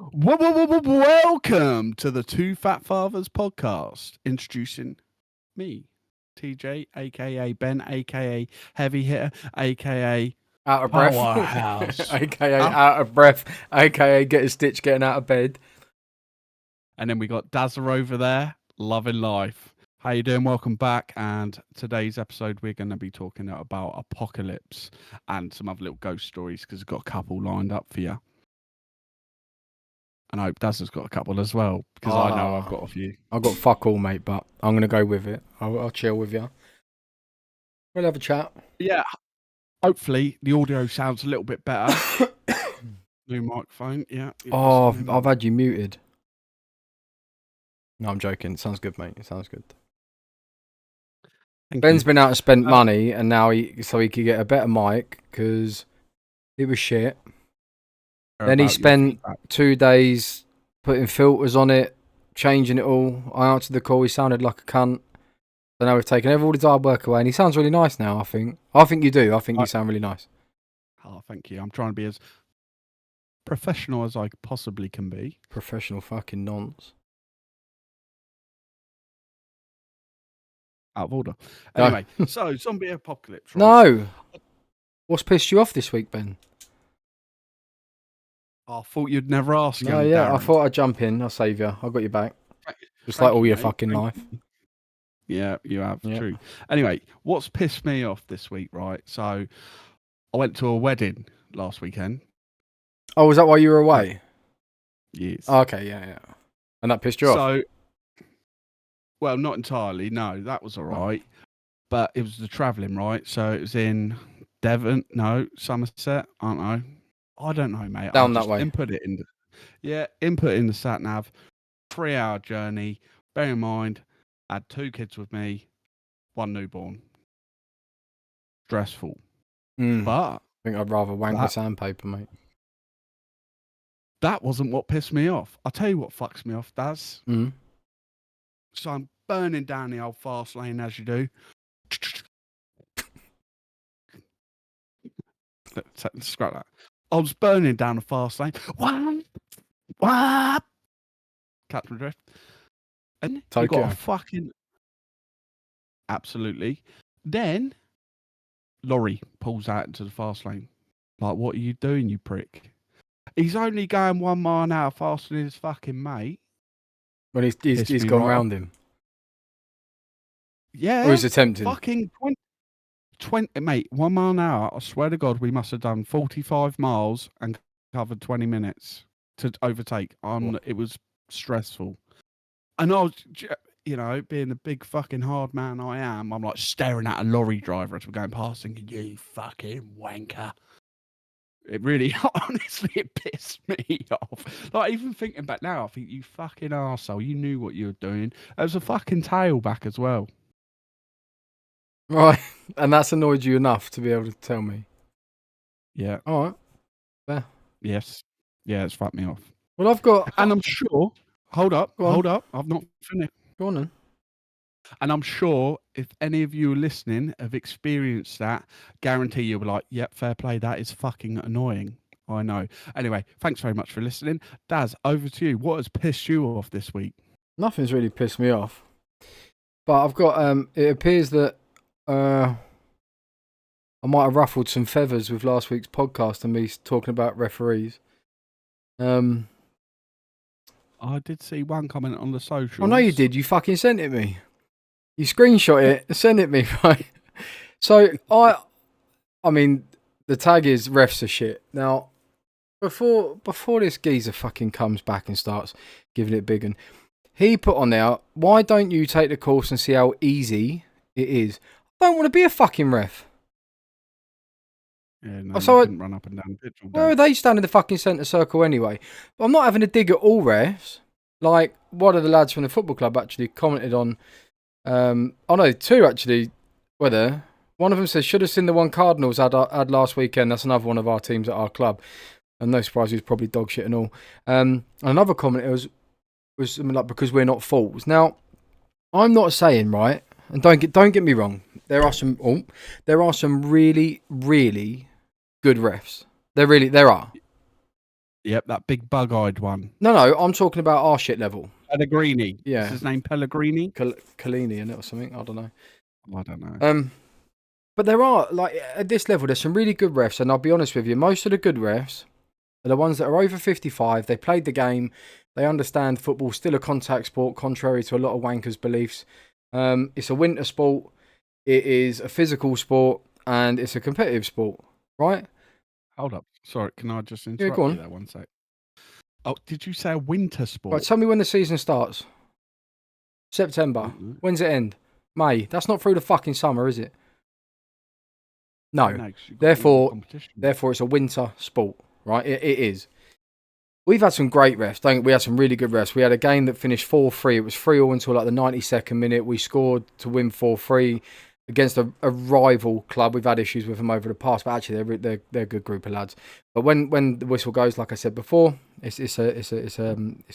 Welcome to the Two Fat Fathers podcast. Introducing me, TJ, aka Ben, aka Heavy Hitter, aka Out of breath, Powerhouse, aka out of breath, aka get a stitch getting out of bed. and then we got Dazza over there, loving life. How you doing? Welcome back. And today's episode, we're going to be talking about apocalypse and some other little ghost stories because we've got a couple lined up for you. And I hope Dazza's got a couple as well because I know I've got a few. I've got fuck all, mate, but I'm going to go with it. I'll chill with you. We'll have a chat. Yeah. Hopefully the audio sounds a little bit better. New microphone, yeah. Oh, I've had you muted. No, I'm joking. It sounds good, mate. It sounds good. Ben's been out and spent money, and now he could get a better mic because it was shit. Then he spent 2 days putting filters on it, changing it all. I answered the call. He sounded like a cunt. So now we've taken all his hard work away, and he sounds really nice now, I think. I think you do. I think you sound really nice. Oh, thank you. I'm trying to be as professional as I possibly can be. Professional fucking nonce. Out of order. Anyway, so zombie apocalypse. Right? No. What's pissed you off this week, Ben? I thought you'd never ask. No, yeah, Darren. I thought I'd jump in. I'll save you. I've got your back. Just like all your fucking life. Yeah, you have. Yeah. True. Anyway, what's pissed me off this week, right? So I went to a wedding last weekend. Oh, was that why you were away? Yes. Oh, okay, yeah. And that pissed you off? Well, not entirely. No, that was all right. But it was the travelling, right? So it was in Devon. No, Somerset. I don't know, mate. Down that way. Input in the sat nav. 3-hour journey. Bear in mind, I had 2 kids with me, 1 newborn. Stressful. But I think I'd rather wank the sandpaper, mate. That wasn't what pissed me off. I'll tell you what fucks me off, Daz. So I'm burning down the old fast lane as you do. Scrap that. I was burning down the fast lane. What? Catch my drift. And you got a fucking... Absolutely. Then, lorry pulls out into the fast lane. Like, what are you doing, you prick? He's only going 1 mile an hour faster than his fucking mate. Well, he's gone round him. Yeah. Or he's attempting. Fucking 20, mate, 1 mile an hour. I swear to God, we must have done 45 miles and covered 20 minutes to overtake. It was stressful. And I was, being the big fucking hard man I am, I'm like staring at a lorry driver as we're going past thinking, you fucking wanker. It really, honestly, it pissed me off. Like, even thinking back now, I think, you fucking arsehole, you knew what you were doing. There was a fucking tailback as well. Right, and that's annoyed you enough to be able to tell me? Yeah. All right. Fair. Yes. Yeah, it's fucked me off. Well, I've got... And I'm sure... Hold up. I've not finished. Go on then. And I'm sure if any of you listening have experienced that, guarantee you'll be like, yep, fair play. That is fucking annoying. I know. Anyway, thanks very much for listening. Daz, over to you. What has pissed you off this week? Nothing's really pissed me off. But I've got... it appears that I might have ruffled some feathers with last week's podcast and me talking about referees. I did see one comment on the socials. Oh, no, you did. You fucking sent it me. You screenshot it, send it me, right? So, I mean, the tag is refs are shit. Now, before this geezer fucking comes back and starts giving it big, and he put on there, why don't you take the course and see how easy it is? I don't want to be a fucking ref. Yeah, no, so you couldn't run up and down the pitch all day. Where are they standing in the fucking centre circle anyway? But I'm not having a dig at all refs. Like, one of the lads from the football club actually commented on... 2 actually were there. One of them says, should have seen the one Cardinals had last weekend. That's another one of our teams at our club. And no surprise, he was probably dog shit and all. And another comment was something like, because we're not fools. Now, I'm not saying, right, and don't get me wrong, there are some really, really good refs. There are. Yep, that big bug-eyed one. No, I'm talking about our shit level. Pellegrini. Yeah. Is his name Pellegrini? Collini in it or something. I don't know. I don't know. But there are, like, at this level, there's some really good refs, and I'll be honest with you, most of the good refs are the ones that are over 55. They played the game. They understand football's still a contact sport, contrary to a lot of wankers' beliefs. It's a winter sport. It is a physical sport, and it's a competitive sport, right? Hold up. Sorry, can I just Yeah, interrupt go you on. there 1 sec? Oh, did you say a winter sport? Right, tell me when the season starts. September. When's it end? May. That's not through the fucking summer, is it? No. 'cause you've got Therefore, competition. it's a winter sport, right? It is. We've had some great refs. We had some really good refs. We had a game that finished 4-3. It was 3-3 until like the 92nd minute. We scored to win 4-3 against a rival club. We've had issues with them over the past, but actually they're a good group of lads. But when the whistle goes, like I said before, it's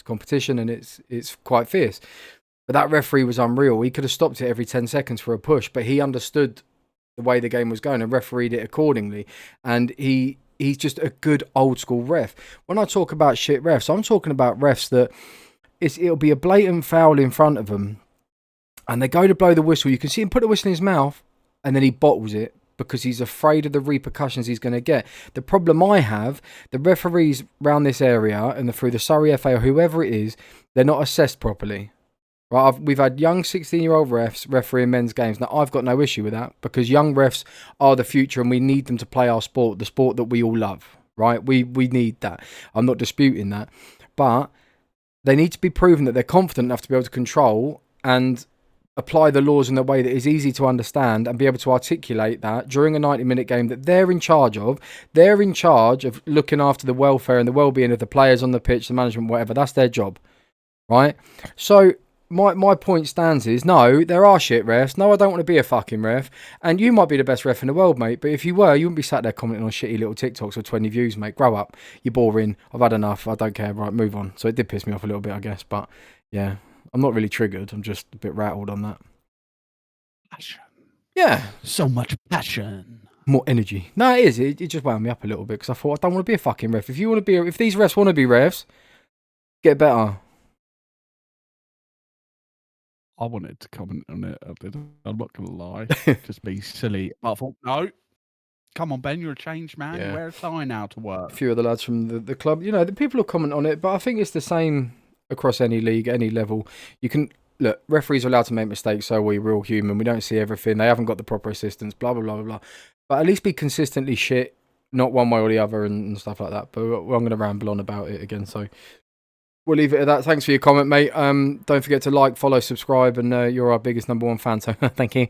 competition and it's quite fierce. But that referee was unreal. He could have stopped it every 10 seconds for a push, but he understood the way the game was going and refereed it accordingly. And he's just a good old school ref. When I talk about shit refs, I'm talking about refs that it'll be a blatant foul in front of them, and they go to blow the whistle. You can see him put the whistle in his mouth, and then he bottles it because he's afraid of the repercussions he's going to get. The problem I have, the referees around this area and through the Surrey FA or whoever it is, they're not assessed properly. Right, we've had young 16-year-old refs refereeing men's games. Now, I've got no issue with that because young refs are the future and we need them to play our sport, the sport that we all love, right? We need that. I'm not disputing that. But they need to be proven that they're confident enough to be able to control and apply the laws in a way that is easy to understand and be able to articulate that during a 90-minute game that they're in charge of. They're in charge of looking after the welfare and the well-being of the players on the pitch, the management, whatever. That's their job, right? So my point stands is, no, there are shit refs. No, I don't want to be a fucking ref. And you might be the best ref in the world, mate. But if you were, you wouldn't be sat there commenting on shitty little TikToks with 20 views, mate. Grow up. You're boring. I've had enough. I don't care. Right, move on. So it did piss me off a little bit, I guess. But yeah, I'm not really triggered. I'm just a bit rattled on that. Passion. Yeah. So much passion. More energy. No, it is. It just wound me up a little bit because I thought, I don't want to be a fucking ref. If these refs want to be refs, get better. I wanted to comment on it. I'm not going to lie. Just be silly. I thought, no. Come on, Ben, you're a changed man. Yeah. You wear a tie now to work. A few of the lads from the club, the people will comment on it, but I think it's the same across any league, any level. You can look, referees are allowed to make mistakes, so we're real human. We don't see everything. They haven't got the proper assistance, blah, blah, blah, blah, blah. But at least be consistently shit, not one way or the other and stuff like that. But I'm going to ramble on about it again, so we'll leave it at that. Thanks for your comment, mate. Don't forget to like, follow, subscribe, and you're our biggest number one fan, so thank you.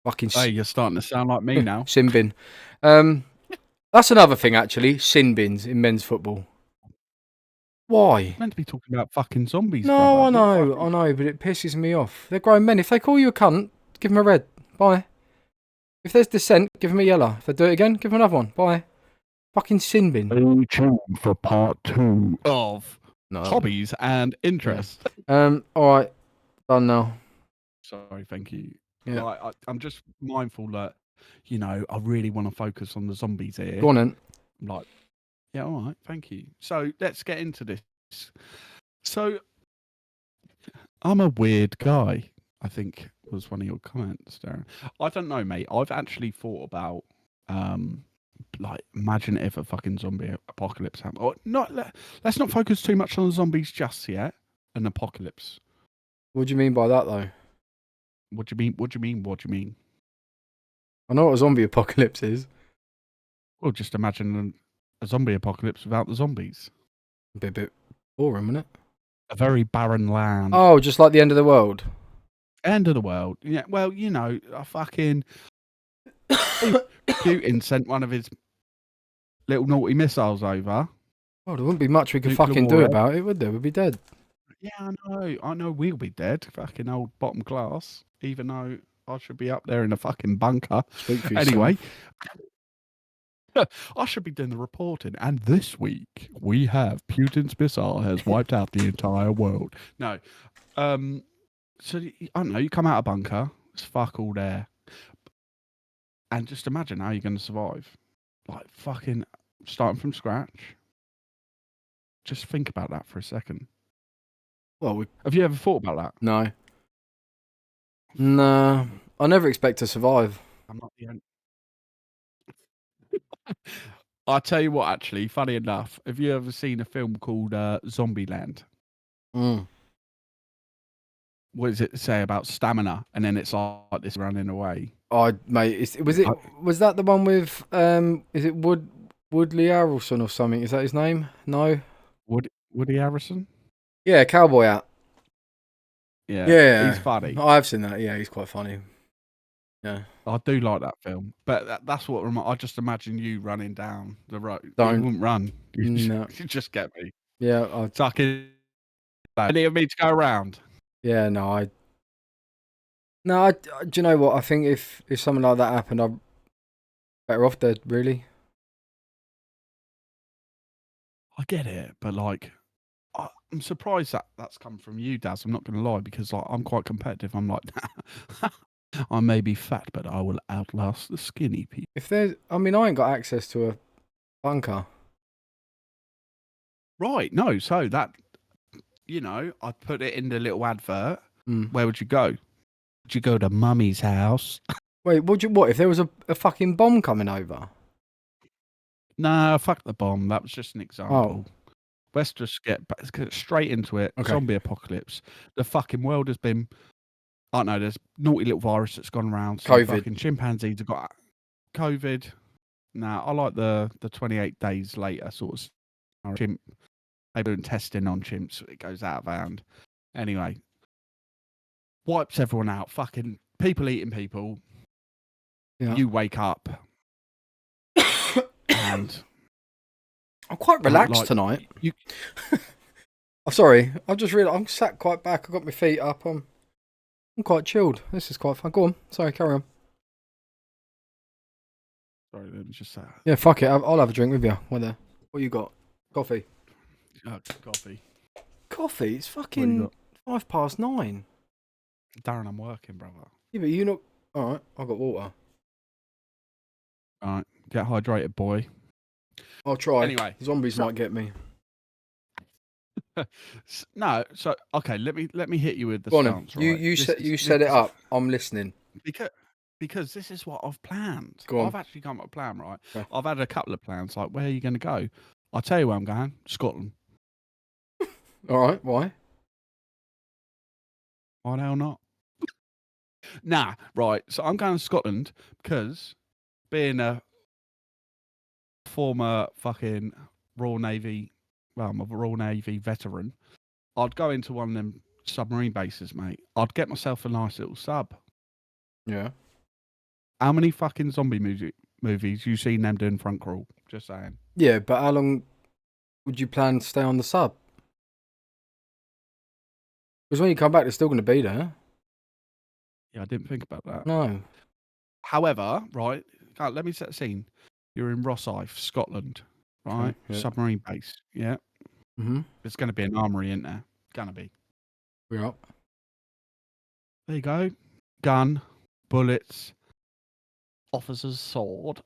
Fucking hey, you're starting to sound like me now. Sin bin. That's another thing, actually. Sin bins in men's football. Why? Meant to be talking about fucking zombies. No, brother. I know, but it pisses me off. They're grown men. If they call you a cunt, give them a red. Bye. If there's dissent, give them a yellow. If they do it again, give them another one. Bye. Fucking sin bin. Stay tuned for part 2 of hobbies and interests. Yeah. All right. Done now. Sorry, thank you. Yeah. Like, I'm just mindful that, I really want to focus on the zombies here. Go on then. I'm like, yeah, all right, thank you. So let's get into this. So I'm a weird guy, I think was one of your comments, Darren. I don't know, mate. I've actually thought about, imagine if a fucking zombie apocalypse happened. Or not. Let's not focus too much on the zombies just yet. An apocalypse. What do you mean by that, though? What do you mean? What do you mean? I know what a zombie apocalypse is. Well, just imagine a zombie apocalypse without the zombies. A bit boring, isn't it? A very barren land. Oh, just like the end of the world. End of the world. Yeah. Well, a fucking Putin sent one of his little naughty missiles over. Oh, there wouldn't be much we could Nuclear fucking do war. about it, would there? We'd be dead. Yeah, I know we'll be dead. Fucking old bottom class. Even though I should be up there in a fucking bunker. Speak for yourself. Anyway, I should be doing the reporting. And this week we have Putin's missile has wiped out the entire world. No, so I don't know. You come out of bunker. It's fuck all there. And just imagine how you're going to survive. Like fucking starting from scratch. just think about that for a second. Well, Have you ever thought about that? no. I never expect to survive. I'm not the only. I'll tell you what, actually, funny enough, have you ever seen a film called Zombieland? Mm. What does it say about stamina? And then it's like this running away. Oh, mate, was that the one with is it Woodley Harrelson or something? Is that his name? No. Woody Harrison? Yeah, cowboy hat. Yeah, he's funny. I've seen that. Yeah, he's quite funny. Yeah. I do like that film, but that's what I just imagine you running down the road. Don't. You wouldn't run. No. You just get me. Yeah. Suck it. Any of me to go around. Yeah. No. Do you know what? I think if something like that happened, I'm better off dead. Really. I get it, but like, I'm surprised that's come from you, Daz. I'm not going to lie, because like I'm quite competitive. I'm like, I may be fat, but I will outlast the skinny people. I ain't got access to a bunker. Right? No. So that, I put it in the little advert. Where would you go? Would you go to Mummy's house? Wait, what if there was a fucking bomb coming over? Nah, fuck the bomb. That was just an example. Oh. Let's just get straight into it. Okay. Zombie apocalypse. The fucking world has been. I don't know. There's naughty little virus that's gone around. COVID. Fucking chimpanzees have got COVID. Nah, I like the 28 days later sort of chimp. They've been testing on chimps. It goes out of hand. Anyway, wipes everyone out. Fucking people eating people. Yeah. You wake up. And I'm quite relaxed tonight. I'm sorry. I've just realised I'm sat quite back. I've got my feet up. I'm quite chilled. This is quite fun. Go on. Sorry, carry on. Sorry, let me just say. Yeah, fuck it. I'll have a drink with you. What you got? Coffee. Coffee. Coffee? It's fucking 9:05. Darren, I'm working, brother. Yeah, but you not. All right. I've got water. All right. Get hydrated, boy. I'll try. Anyway, zombies might get me. No, so okay. Let me hit you with the Go on, stance. Right? You set it up. I'm listening. Because this is what I've planned. Go on. I've actually come up with a plan, right? Okay. I've had a couple of plans. Like, where are you going to go? I'll tell you where I'm going. Scotland. All right. Why? Why the hell not? Nah, right. So I'm going to Scotland because being a former fucking Royal Navy, I'm a Royal Navy veteran, I'd go into one of them submarine bases, mate. I'd get myself a nice little sub. Yeah. How many fucking zombie movies you seen them doing front crawl? Just saying. Yeah, but how long would you plan to stay on the sub? Because when you come back, they're still going to be there. Yeah, I didn't think about that. No. However, right, let me set the scene. You're in Rosyth, Scotland, right? Okay, yeah. Submarine base, yeah? Mm-hmm. There's going to be an armoury in there. Gonna be. We're up. There you go. Gun, bullets, officer's sword.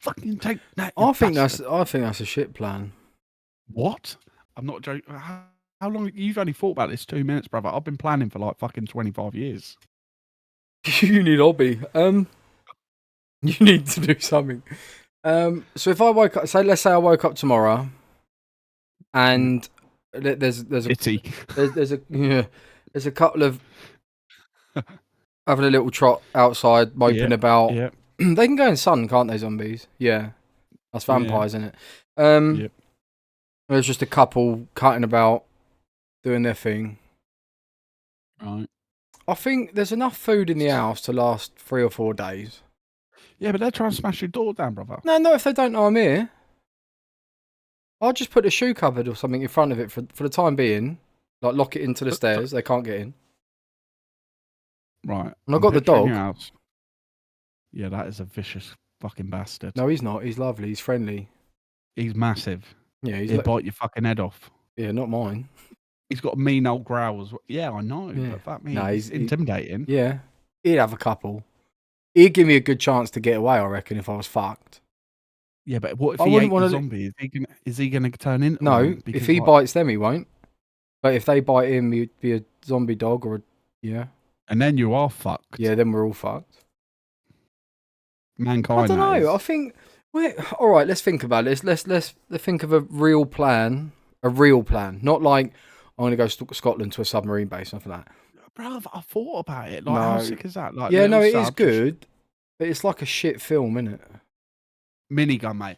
Fucking take that. I think that's a shit plan. What? I'm not joking. How long? You've only thought about this 2 minutes, brother. I've been planning for like fucking 25 years. You need hobby. You need to do something. So if I woke up, let's say I woke up tomorrow, and there's a couple of having a little trot outside, moping about. Yeah. They can go in sun, can't they? Zombies. Yeah, that's vampires, isn't it? Yep. There's just a couple cutting about, doing their thing. Right. I think there's enough food in the house to last 3 or 4 days. Yeah, but they're trying to smash your door down, brother. No, not if they don't know I'm here. I'll just put a shoe cupboard or something in front of it for the time being. Like, lock it into the stairs. They can't get in. Right. And I've got the dog. Yeah, that is a vicious fucking bastard. No, he's not. He's lovely. He's friendly. He's massive. Yeah, He'll bite your fucking head off. Yeah, not mine. He's got a mean old growl as well. Yeah, I know. Yeah. But fuck me. No, he's intimidating. Yeah. He'd have a couple. He'd give me a good chance to get away, I reckon, if I was fucked. Yeah, but what if I he wouldn't ate the wanna zombie? Is he gonna turn into No, one? if Because he like, bites them, he won't. But if they bite him, he'd be a zombie dog or a yeah. and then you are fucked. Yeah, then we're all fucked. I Mankind, don't that know. I is. think all right. Let's think about this. Let's think of a real plan. A real plan, not like I'm gonna go to Scotland to a submarine base, something like that. Bro, I thought about it. Like, how No. sick is that? Like, Yeah, little no, it is sub, just good, but it's like a shit film, isn't it? minigun, mate.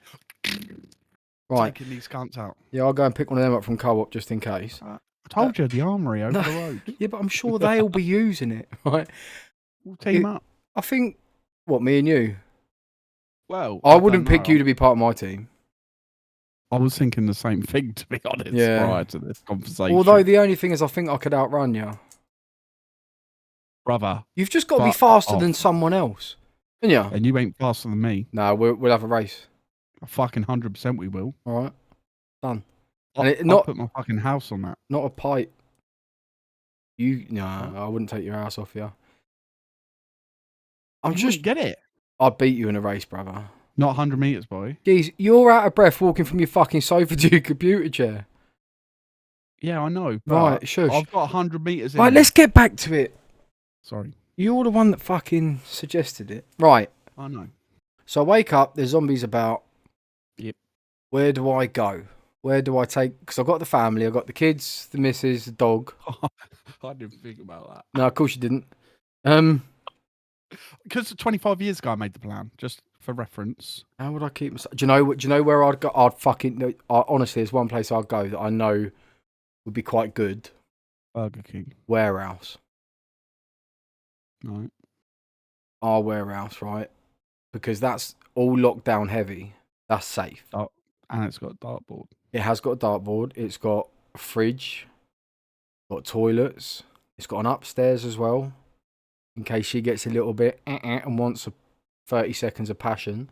Right. Taking these cunts out. Yeah, I'll go and pick one of them up from co-op just in case. I told you the armory over No, the road. yeah, but I'm sure they'll be using it, right? We'll team up. I think what me and you. Well, I don't wouldn't pick know. you to be part of my team. I was thinking the same thing, to be honest, Yeah. prior to this conversation. Although the only thing is, I think I could outrun you. Brother, You've just got to be fuck faster off. than someone else, haven't you? And you ain't faster than me. No, we'll have a race. A fucking 100% we will. All right, done. I'll, And it, I'll not put my fucking house on that. not a pipe. I wouldn't take your ass off you. I'm You just. wouldn't get it. I'd beat you in a race, brother. Not 100 meters, boy. Geez, you're out of breath walking from your fucking sofa to your computer chair. Yeah, I know. But Right, shush. I've got 100 meters in Right, me. let's get back to it. Sorry. You're the one that fucking suggested it. Right. I know. So I wake up, there's zombies about. Yep. Where do I go? Where do I take? Because I've got the family, I've got the kids, the missus, the dog. I didn't think about that. No, of course you didn't. Because 25 years ago I made the plan, just for reference. How would I keep myself? Do you know where I'd go? I'd fucking. No, honestly, there's one place I'd go that I know would be quite good. Burger King. Warehouse. Right. Our warehouse, right? Because that's all lockdown heavy. That's safe. And it's got a dartboard. It has got a dartboard. It's got a fridge. Got toilets. It's got an upstairs as well. In case she gets a little bit and wants 30 seconds of passion,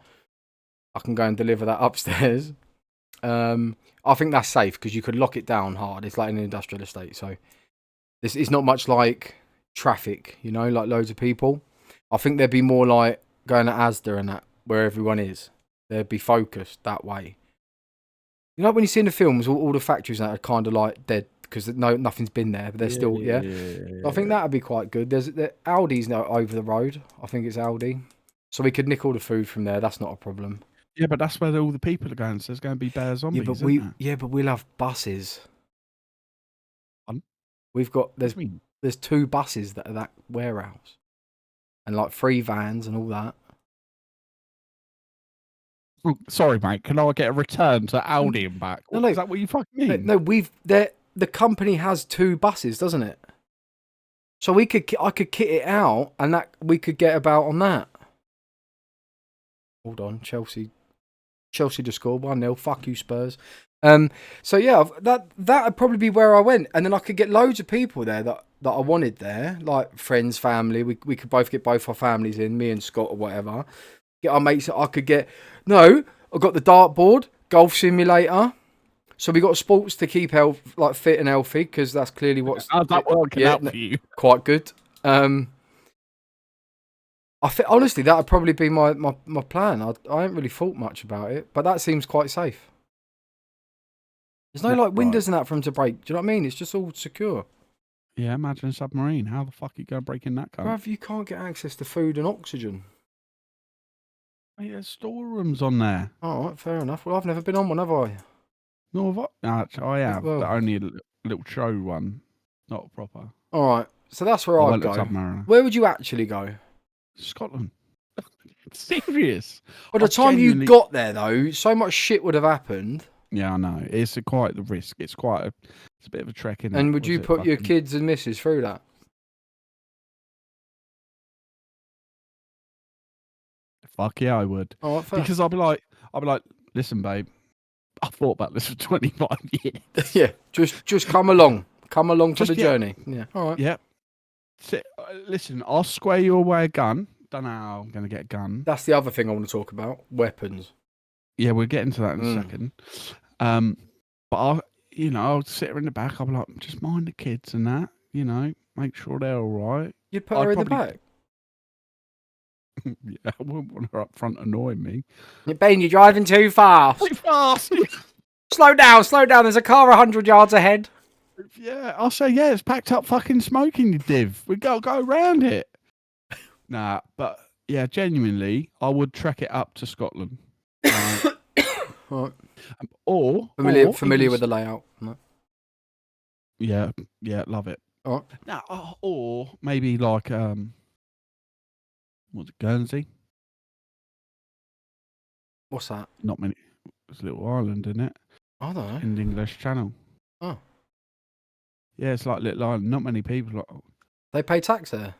I can go and deliver that upstairs. I think that's safe because you could lock it down hard. It's like an industrial estate, so it's not much like traffic, like loads of people. I think there'd be more like going to Asda and that, where everyone is. They'd be focused that way. When you see in the films, all the factories that are kind of like dead because nothing's been there, but they're still. I think that'd be quite good. There's Aldi's now over the road. I think it's Aldi, so we could nick all the food from there. That's not a problem. Yeah, but that's where all the people are going. So there's going to be bear zombies. But we'll have buses. We've got mean? There's 2 buses that are that warehouse, and like 3 vans and all that. Oh, sorry, mate. Can I get a return to Aldi and back? No. Is that what you fucking mean? No, the company has 2 buses, doesn't it? So I could kit it out, and that we could get about on that. Hold on, Chelsea to score 1-0. Fuck you, Spurs. So yeah, that'd probably be where I went, and then I could get loads of people there that I wanted there, like friends, family. We could both get both our families in, me and Scott or whatever. Get our mates. I could get. No, I got the dartboard, golf simulator. So we got sports to keep fit and healthy, because that's clearly what's. How's that working out for you? Quite good. Honestly, that would probably be my plan. I haven't really thought much about it, but that seems quite safe. There's no windows and that for them to break. Do you know what I mean? It's just all secure. Yeah, imagine a submarine. How the fuck are you going to break in that cunt? Bruv, you can't get access to food and oxygen. Hey, there's storerooms on there. All right, fair enough. Well, I've never been on one, have I? No, I have. Well. But only a little show one. Not proper. All right, so that's where I'd go. Submariner. Where would you actually go? Scotland. Serious. By the time you got there, though, so much shit would have happened. Yeah, I know. It's quite the risk. It's a bit of a trek, isn't it? And would you put your kids and missus through that? Fuck yeah, I would. All right, fair. Because I'll be like, listen, babe, I thought about this for 25 years. Yeah, just come along for the journey. Yeah, all right. Yep. Listen, I'll square you away a gun. Don't know how I'm going to get a gun. That's the other thing I want to talk about. Weapons. Yeah, we'll get into that in a second. But I'll sit her in the back. I'll be like, just mind the kids and that, make sure they're all right. You'd put her in the back? Yeah, I wouldn't want her up front annoying me. Ben, you're driving too fast. Too fast. Slow down, slow down. There's a car 100 yards ahead. Yeah, I'll say, yeah, it's packed up fucking smoking, you div. We got to go around it. Nah, but yeah, genuinely, I would trek it up to Scotland. Right. Or Familiar even with the layout. No. Yeah, love it. All right. Now, or maybe like what's it, Guernsey? What's that? Not many. It's a little island, isn't it? I don't know. In the English Channel. Oh. Yeah, it's like little island. Not many people. They pay tax there.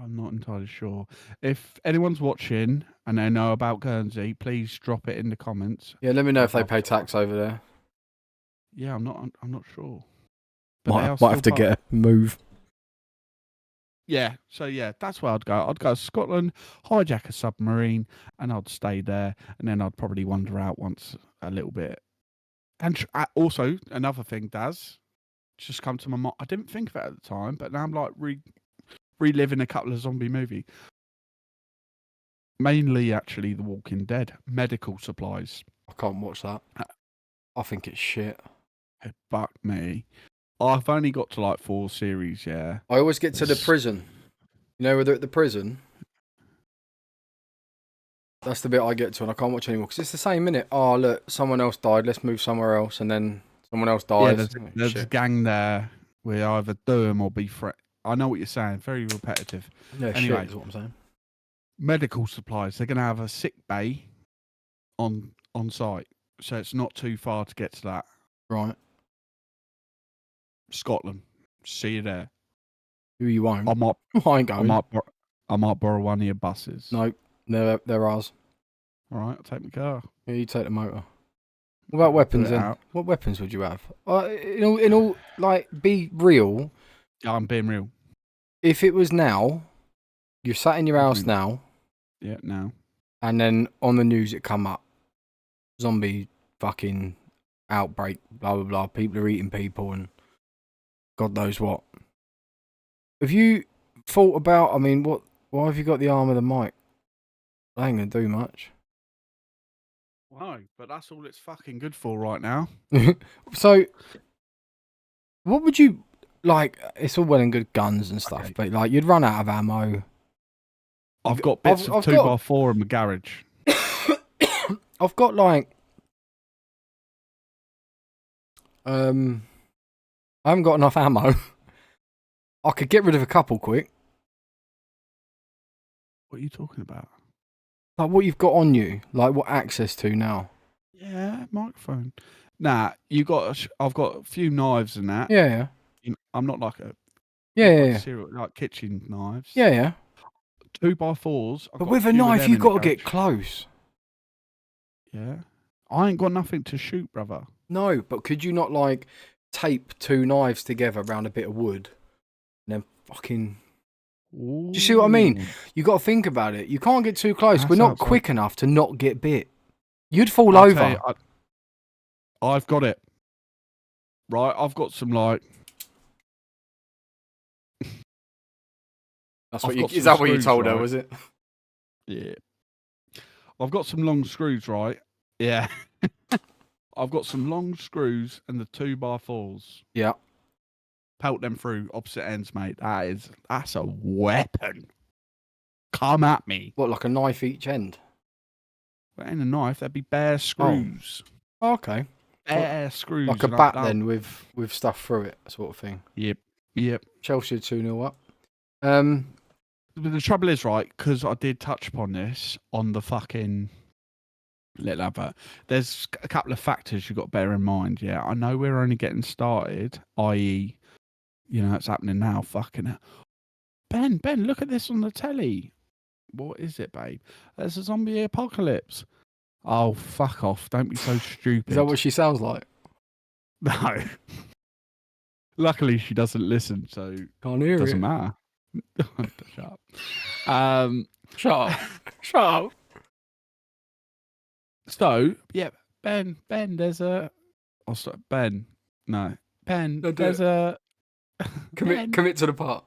I'm not entirely sure. If anyone's watching and they know about Guernsey, please drop it in the comments. Yeah, let me know if they pay tax over there. Yeah, I'm not sure. But Might have to get a move. Yeah, so yeah, that's where I'd go. I'd go to Scotland, hijack a submarine, and I'd stay there, and then I'd probably wander out once a little bit. And also another thing, Daz, just come to my mind. I didn't think of it at the time, but now I'm like reliving a couple of zombie movies. Mainly, actually, The Walking Dead. Medical supplies. I can't watch that. I think it's shit. Fuck me. I've only got to like 4 series, yeah. I always get to the prison. You know, where they're at the prison. That's the bit I get to, and I can't watch anymore because it's the same minute. Oh, look, someone else died. Let's move somewhere else, and then someone else dies. Yeah, there's a gang there. We either do them or be friends. I know what you're saying. Very repetitive. Yeah, anyway, shit is what I'm saying. Medical supplies. They're going to have a sick bay on site, so it's not too far to get to that. Right. Scotland. See you there. Who you won't? I ain't going. I might borrow one of your buses. No, they're ours. All right, I'll take my car. Yeah, you take the motor. What about weapons then? What weapons would you have? In all, like, be real. Yeah, I'm being real. If it was now, you're sat in your house now. Yeah, now. And then on the news it come up. Zombie fucking outbreak, blah, blah, blah. People are eating people and God knows what. Have you thought about, why have you got the arm of the mic? That ain't going to do much. No, but that's all it's fucking good for right now. So, what would you, like, it's all well and good guns and stuff, but, like, you'd run out of ammo. I've got bits of 2x4 in my garage. I've got, like, I haven't got enough ammo. I could get rid of a couple quick. What are you talking about? Like what you've got on you, like what access to now. Yeah, microphone. Nah, I've got a few knives and that. Yeah. I'm not like a like kitchen knives. Yeah. 2x4s. But with a knife, you've got to get close. Yeah, I ain't got nothing to shoot, brother. No, but could you not like tape 2 knives together around a bit of wood, and then fucking? Ooh. Do you see what I mean? You got to think about it. You can't get too close. We're not quick enough to not get bit. You'd fall over. I've got it. Right, I've got some like. Is that what you told her? Was it? Yeah. I've got some long screws, right? Yeah. I've got some long screws and the 2x4s. Yeah. Pelt them through opposite ends, mate. That's a weapon. Come at me. What, like a knife each end? That ain't a knife. That'd be bare screws. Oh, okay. Bare screws. Like a bat then with stuff through it, sort of thing. Yep. Chelsea 2-0 up. But the trouble is, right, because I did touch upon this on the fucking little advert, there's a couple of factors you've got to bear in mind. Yeah, I know we're only getting started, i.e., it's happening now. Fucking hell. Ben, look at this on the telly. What is it, babe? There's a zombie apocalypse. Oh, fuck off. Don't be so stupid. Is that what she sounds like? No. Luckily, she doesn't listen, so can't hear it. Doesn't matter. Shut up. Shut up. So, yeah, Ben, there's a... I'll start. Ben, no. Ben, there's a... Commit to the part.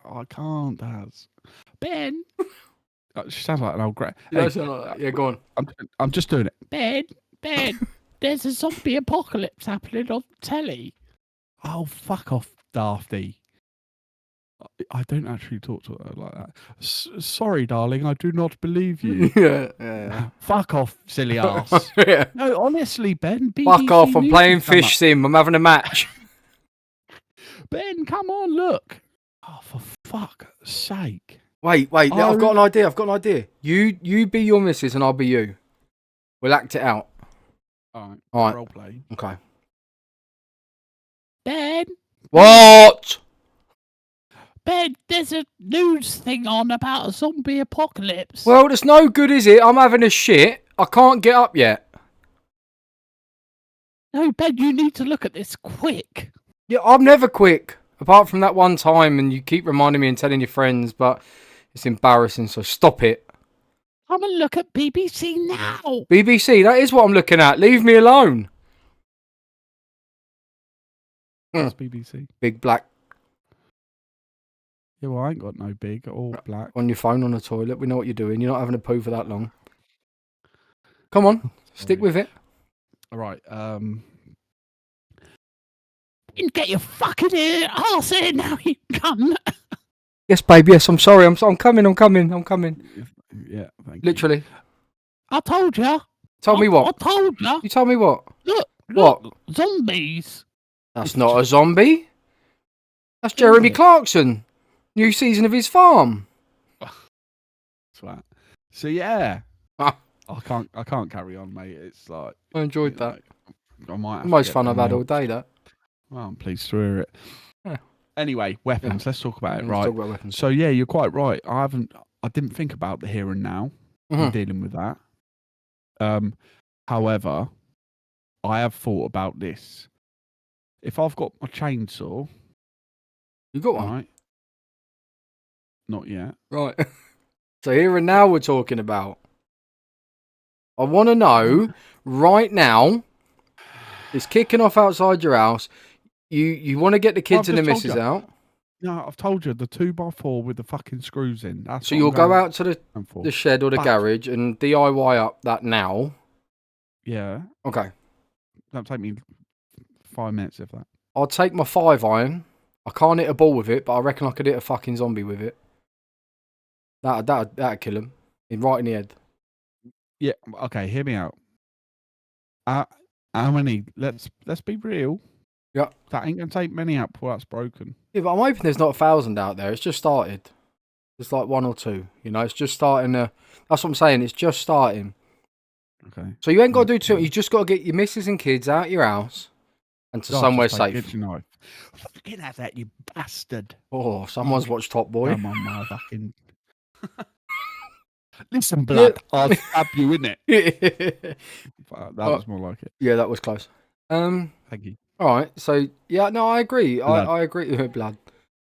I can't, Daz. Ben. She sounds like an old gra. You don't sound like that. Yeah, go on. I'm just doing it. Ben, there's a zombie apocalypse happening on telly. Oh, fuck off, Dafty. I don't actually talk to her like that. Sorry, darling, I do not believe you. Yeah. Fuck off, silly ass. Yeah. No, honestly, Ben. BBC Fuck off! I'm News playing has come Fish up. Sim. I'm having a match. Ben, come on, look. Oh, for fuck's sake. Wait. I've got an idea. You be your missus and I'll be you. We'll act it out. All All right. right. Role play. Okay. Ben, What? Ben, there's a news thing on about a zombie apocalypse. Well, it's no good, is it? I'm having a shit. I can't get up yet. No, Ben, you need to look at this quick. Yeah, I'm never quick. Apart from that one time, and you keep reminding me and telling your friends, but it's embarrassing, so stop it. Come and look at BBC now. BBC, that is what I'm looking at. Leave me alone. That's BBC. Big black Yeah, well, I ain't got no big or black. on your phone on the toilet. We know what you're doing. You're not having a poo for that long. Come on, stick with it. All right. You get your fucking arse in now, you cunt. Yes, babe. Yes, I'm sorry. I'm coming. I'm coming. Yeah, thank you. Literally. I told you. Told me what? I told you. You told me what? Look, What? Zombies. That's not a zombie. That's Jeremy Clarkson. New season of his farm. So yeah, Ah. I can't carry on, mate. It's like I enjoyed that. I might have The to most get fun I've had them all day, that. Well, I'm pleased to hear it. Yeah. Anyway, weapons. Let's talk about it. Let's Right. talk about weapons. So yeah, you're quite right. I didn't think about the here and now. I'm Mhm. dealing with that. However, I have thought about this. If I've got my chainsaw, You got one? right? Not yet. Right. So here and now we're talking about. I want to know right now. It's kicking off outside your house. You want to get the kids I've and the just told missus you. out. No, I've told you the 2x4 with the fucking screws in. That's So what you'll I'm go going out to for. the shed or the But- garage and DIY up that now. Yeah, Okay. that'll take me 5 minutes if that. I'll take my 5-iron. I can't hit a ball with it, but I reckon I could hit a fucking zombie with it. That'd kill him. Right in the head. Yeah. Okay. Hear me out. How many? Let's be real. Yeah. That ain't gonna take many out before that's broken. Yeah, but I'm hoping there's not 1,000 out there. It's just started. It's like 1 or 2. You know, it's just starting. That's what I'm saying. It's just starting. Okay. So you ain't got to do too much. You just got to get your missus and kids out your house and to somewhere safe. Get your knife. Fucking have that, you bastard. Oh, someone's watched Top Boy. Come on, my fucking. Listen, blood. I'll stab you in it. That was more like it. Yeah, that was close. Thank you. All right. So yeah, no, I agree. Blood. I agree with blood.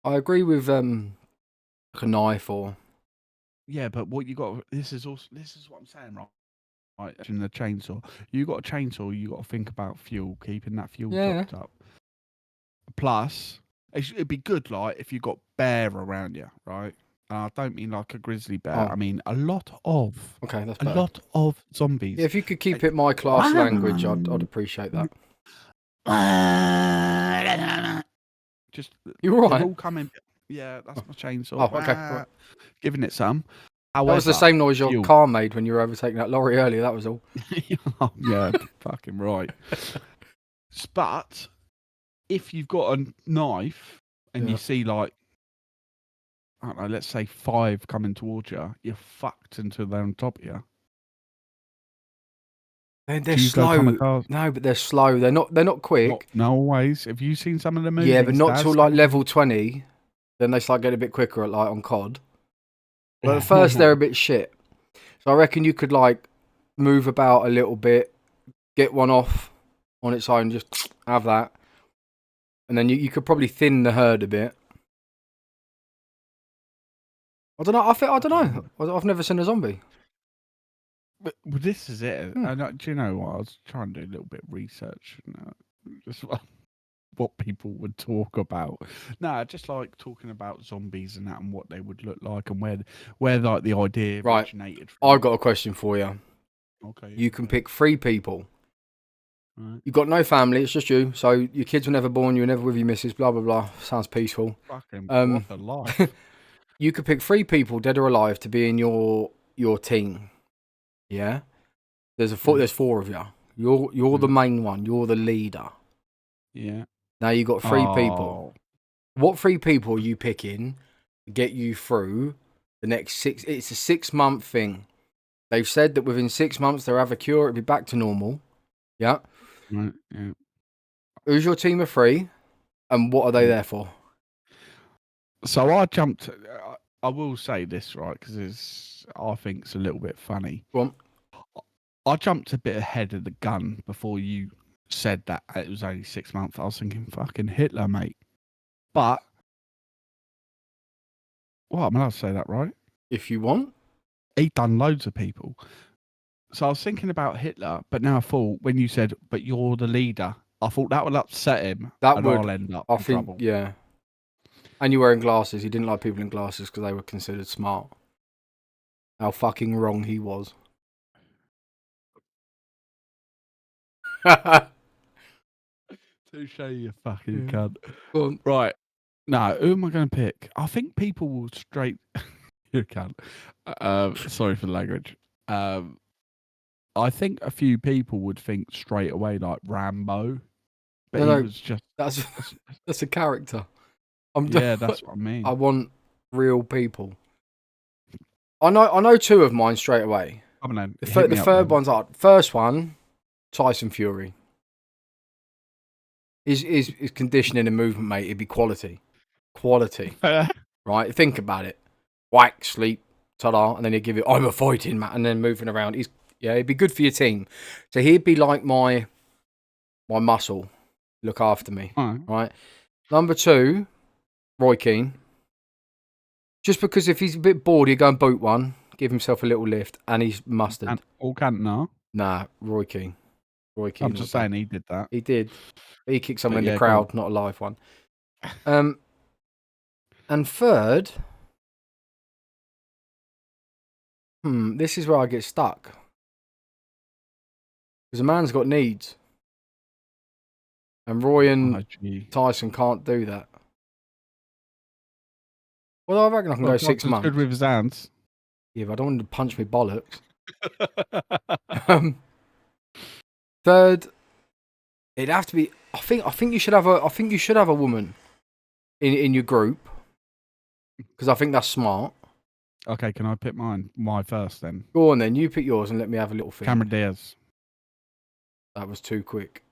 I agree with like a knife or. Yeah, but what you got? This is what I'm saying, right? Right, in the chainsaw, you got a chainsaw. You got to think about fuel, keeping that fuel topped up. Plus, it'd be good, like if you got bear around you, right? I don't mean like a grizzly bear. Oh. I mean a lot of zombies. Yeah, if you could keep it my class language, I'd appreciate that. Just You're right. they're all coming. Yeah, that's my chainsaw. Oh, okay, right. Giving it some. That was the same noise your fuel. car made when you were overtaking that lorry earlier. That was all. Yeah, fucking right. But if you've got a knife and you see like, I don't know, let's say 5 coming towards you, you're fucked until they're on top of you. They're slow. No, but they're slow. They're not quick. No always. Have you seen some of the movies? Yeah, but not till like level 20. Then they start getting a bit quicker at like on COD. But at first they're a bit shit. So I reckon you could like move about a little bit, get one off on its own, just have that. And then you could probably thin the herd a bit. I don't know. I don't know. I've never seen a zombie. But this is it. Do you know what? I was trying to do a little bit of research. Just what people would talk about. No, just like talking about zombies and that, and what they would look like, and where like the idea Right. originated from. I've got a question for you. Okay. You can pick 3 people. Right. You've got no family, it's just you. So your kids were never born, you were never with your missus, blah, blah, blah. Sounds peaceful. Fucking what a life. You could pick 3 people, dead or alive, to be in your team. Yeah? There's 4 of you. You're the main one. You're the leader. Yeah. Now you've got 3 people. What 3 people are you picking to get you through the next 6? It's a 6-month thing. They've said that within 6 months they'll have a cure. It'll be back to normal. Yeah. Right. Yeah. Who's your team of 3, and what are they there for? So I jumped. I will say this, right, because I think it's a little bit funny. Go on. I jumped a bit ahead of the gun before you said that it was only 6 months. I was thinking, fucking Hitler, mate. But well, I'm allowed to say that, right? If you want. He done loads of people. So I was thinking about Hitler, but now I thought when you said, "But you're the leader," I thought that would upset him. That and would. I'll end up I in think, trouble. yeah. And you're wearing glasses. He didn't like people in glasses because they were considered smart. How fucking wrong he was. Touche, you fucking cunt. Go on. Right. No, who am I going to pick? I think people will straight. You can't. Sorry for the language. I think a few people would think straight away like Rambo, but No, he was just. That's a character. Yeah, that's what I mean. I want real people. I know 2 of mine straight away. Come on, The third one's hard. First one, Tyson Fury. His conditioning and movement, mate, it'd be quality. Quality. Right? Think about it. Whack, sleep, ta-da, and then he'd give you, I'm a fighting man, and then moving around. He'd be good for your team. So he'd be like my muscle. Look after me. Right? Number 2, Roy Keane. Just because if he's a bit bored, he'd go and boot one, give himself a little lift, and he's mustard. All Cantona. Nah, Roy Keane. I'm just saying he did that. He did. He kicked someone in the crowd, not a live one. And third, this is where I get stuck. Because a man's got needs. And Roy and Tyson can't do that. Well, I reckon I can go 6 months. Good with his hands. Yeah, but I don't want him to punch me bollocks. Third, it'd have to be. I think you should have a woman in your group because I think that's smart. Okay, can I pick my first then? Go on then, you pick yours and let me have a little think. Cameron Diaz. That was too quick.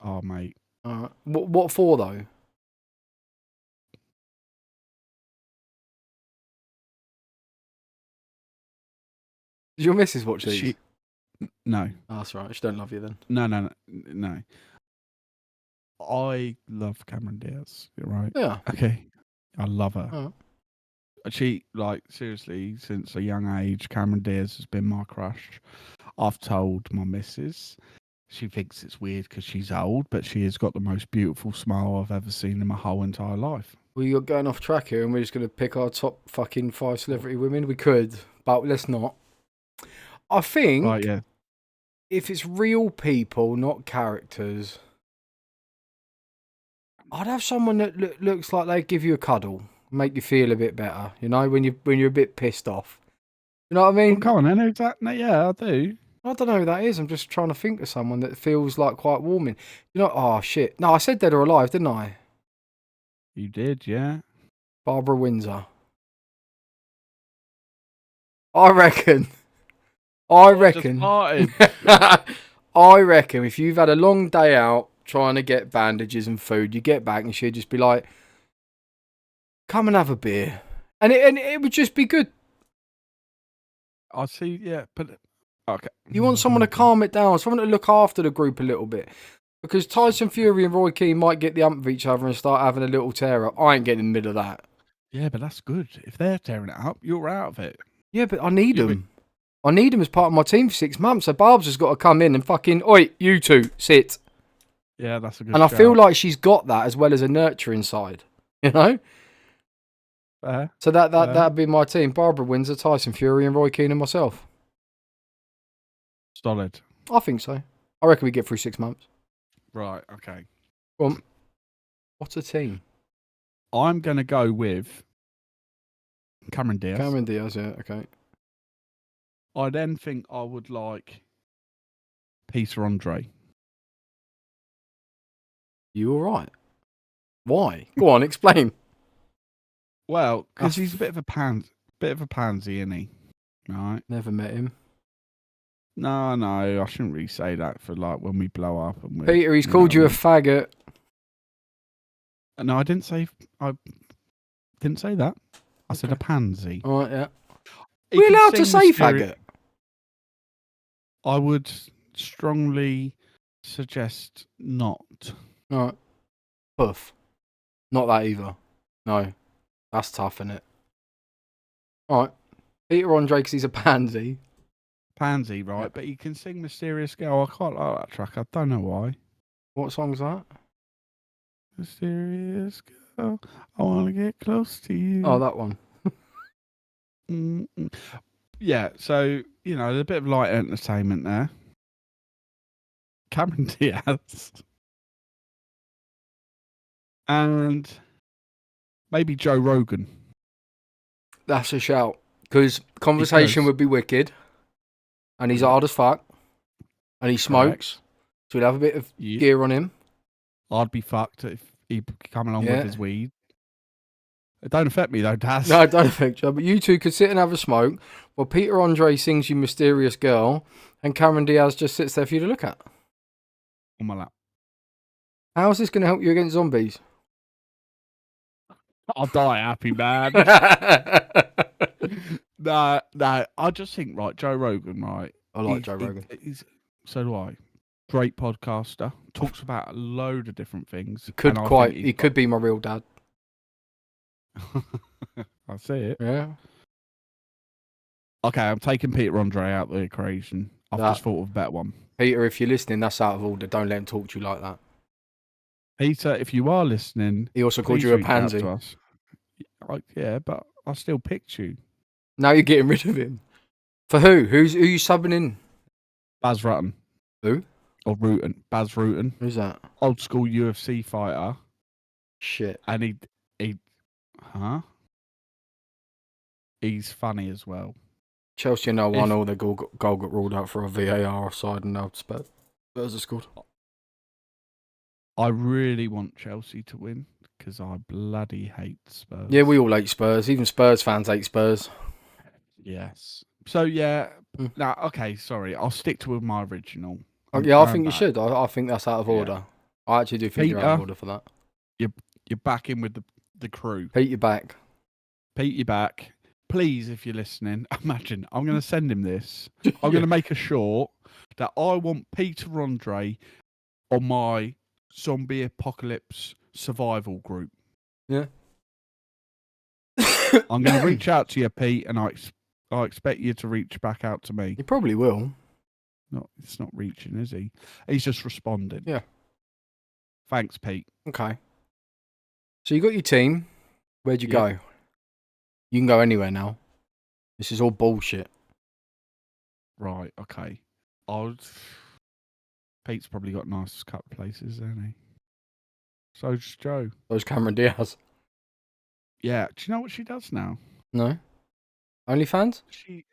Oh, mate. What for though? Did your missus watch these? No. Oh, that's right. She don't love you then. No. I love Cameron Diaz. You're right. Yeah. Okay. I love her. Oh. She, like, seriously, since a young age, Cameron Diaz has been my crush. I've told my missus. She thinks it's weird because she's old, but she has got the most beautiful smile I've ever seen in my whole entire life. Well, you're going off track here and we're just going to pick our top fucking 5 celebrity women. We could, but let's not. I think Right, yeah. If it's real people, not characters, I'd have someone that looks like they give you a cuddle, make you feel a bit better. You know, when you're a bit pissed off. You know what I mean? Well, come on, then. Yeah, I do. I don't know who that is. I'm just trying to think of someone that feels like quite warming. You know? Oh shit! No, I said dead or alive, didn't I? You did, yeah. Barbara Windsor. I reckon. I reckon if you've had a long day out trying to get bandages and food, you get back and she'd just be like, come and have a beer. And it would just be good. I see, yeah, but okay. You want someone to calm it down, someone to look after the group a little bit. Because Tyson Fury and Roy Keane might get the ump of each other and start having a little tear up. I ain't getting in the middle of that. Yeah, but that's good. If they're tearing it up, you're out of it. Yeah, but I need them. I need him as part of my team for 6 months. So Barb's has got to come in and fucking, oi, you two, sit. Yeah, that's a good And I feel shout. like she's got that as well as a nurturing side, you know? Fair. So that'd be my team. Barbara Windsor, Tyson Fury, and Roy Keane and myself. Solid. I think so. I reckon we get through 6 months. Right, okay. Well, what's a team? I'm going to go with Cameron Diaz. Cameron Diaz, yeah, okay. I then think I would like Peter Andre. You all right? Why? Go on, explain. Well, because That's he's a bit of a pansy, isn't he? Right? Never met him. No, I shouldn't really say that for like when we blow up. And Peter, he's called you a faggot. No, I didn't say that. I said a pansy. All right, yeah. He We're can allowed to sing say faggot. I would strongly suggest not. All right. Puff. Not that either. No. That's tough, isn't it? All right. Peter Andre, because he's a pansy. Pansy, right? Yeah. But he can sing Mysterious Girl. I quite like that track. I don't know why. What song's that? Mysterious Girl, I want to get close to you. Oh, that one. Mm-mm. Yeah, so, there's a bit of light entertainment there. Cameron Diaz. And maybe Joe Rogan. That's a shout. Because conversation would be wicked. And he's hard as fuck. And he smokes. So we'd have a bit of gear on him. I'd be fucked if he come along with his weed. It don't affect me though, Daz. No, I don't think so. But you two could sit and have a smoke while Peter Andre sings you Mysterious Girl and Cameron Diaz just sits there for you to look at. On my lap. How is this going to help you against zombies? I'll die happy, man. No, I just think, right, Joe Rogan, right? I like Joe Rogan. So do I. Great podcaster. Talks about a load of different things. He could be my real dad. I see it. Yeah. Okay, I'm taking Peter Andre out of the equation. I've just thought of a better one. Peter, if you're listening, that's out of order. Don't let him talk to you like that. Peter, if you are listening, he also called you a pansy. Yeah, but I still picked you. Now you're getting rid of him. For who? Who you subbing in? Baz Rutten. Who? Or Rutten. Baz Rutten. Who's that? Old school UFC fighter. Shit. And he's funny as well. Chelsea 1-0. The goal got ruled out for a VAR offside and now Spurs have scored. I really want Chelsea to win because I bloody hate Spurs. Yeah, we all hate Spurs. Even Spurs fans hate Spurs. Yes. So, yeah. No, okay, sorry. I'll stick to my original. Yeah, I think you should. I think that's out of order. I actually do think you're out of order for that. You're back in with the crew. Pete, you're back. Pete, you're back. Please, if you're listening, imagine, I'm going to send him this. I'm going to make a short that I want Peter Andre on my zombie apocalypse survival group. Yeah. I'm going to reach out to you, Pete, and I expect you to reach back out to me. He probably will. No, it's not reaching, is he? He's just responding. Yeah. Thanks, Pete. Okay. So you got your team. Where'd you go? You can go anywhere now. This is all bullshit. Right, okay. Pete's probably got nice cut places, hasn't he? So's Joe. So's Cameron Diaz. Yeah. Do you know what she does now? No. OnlyFans? She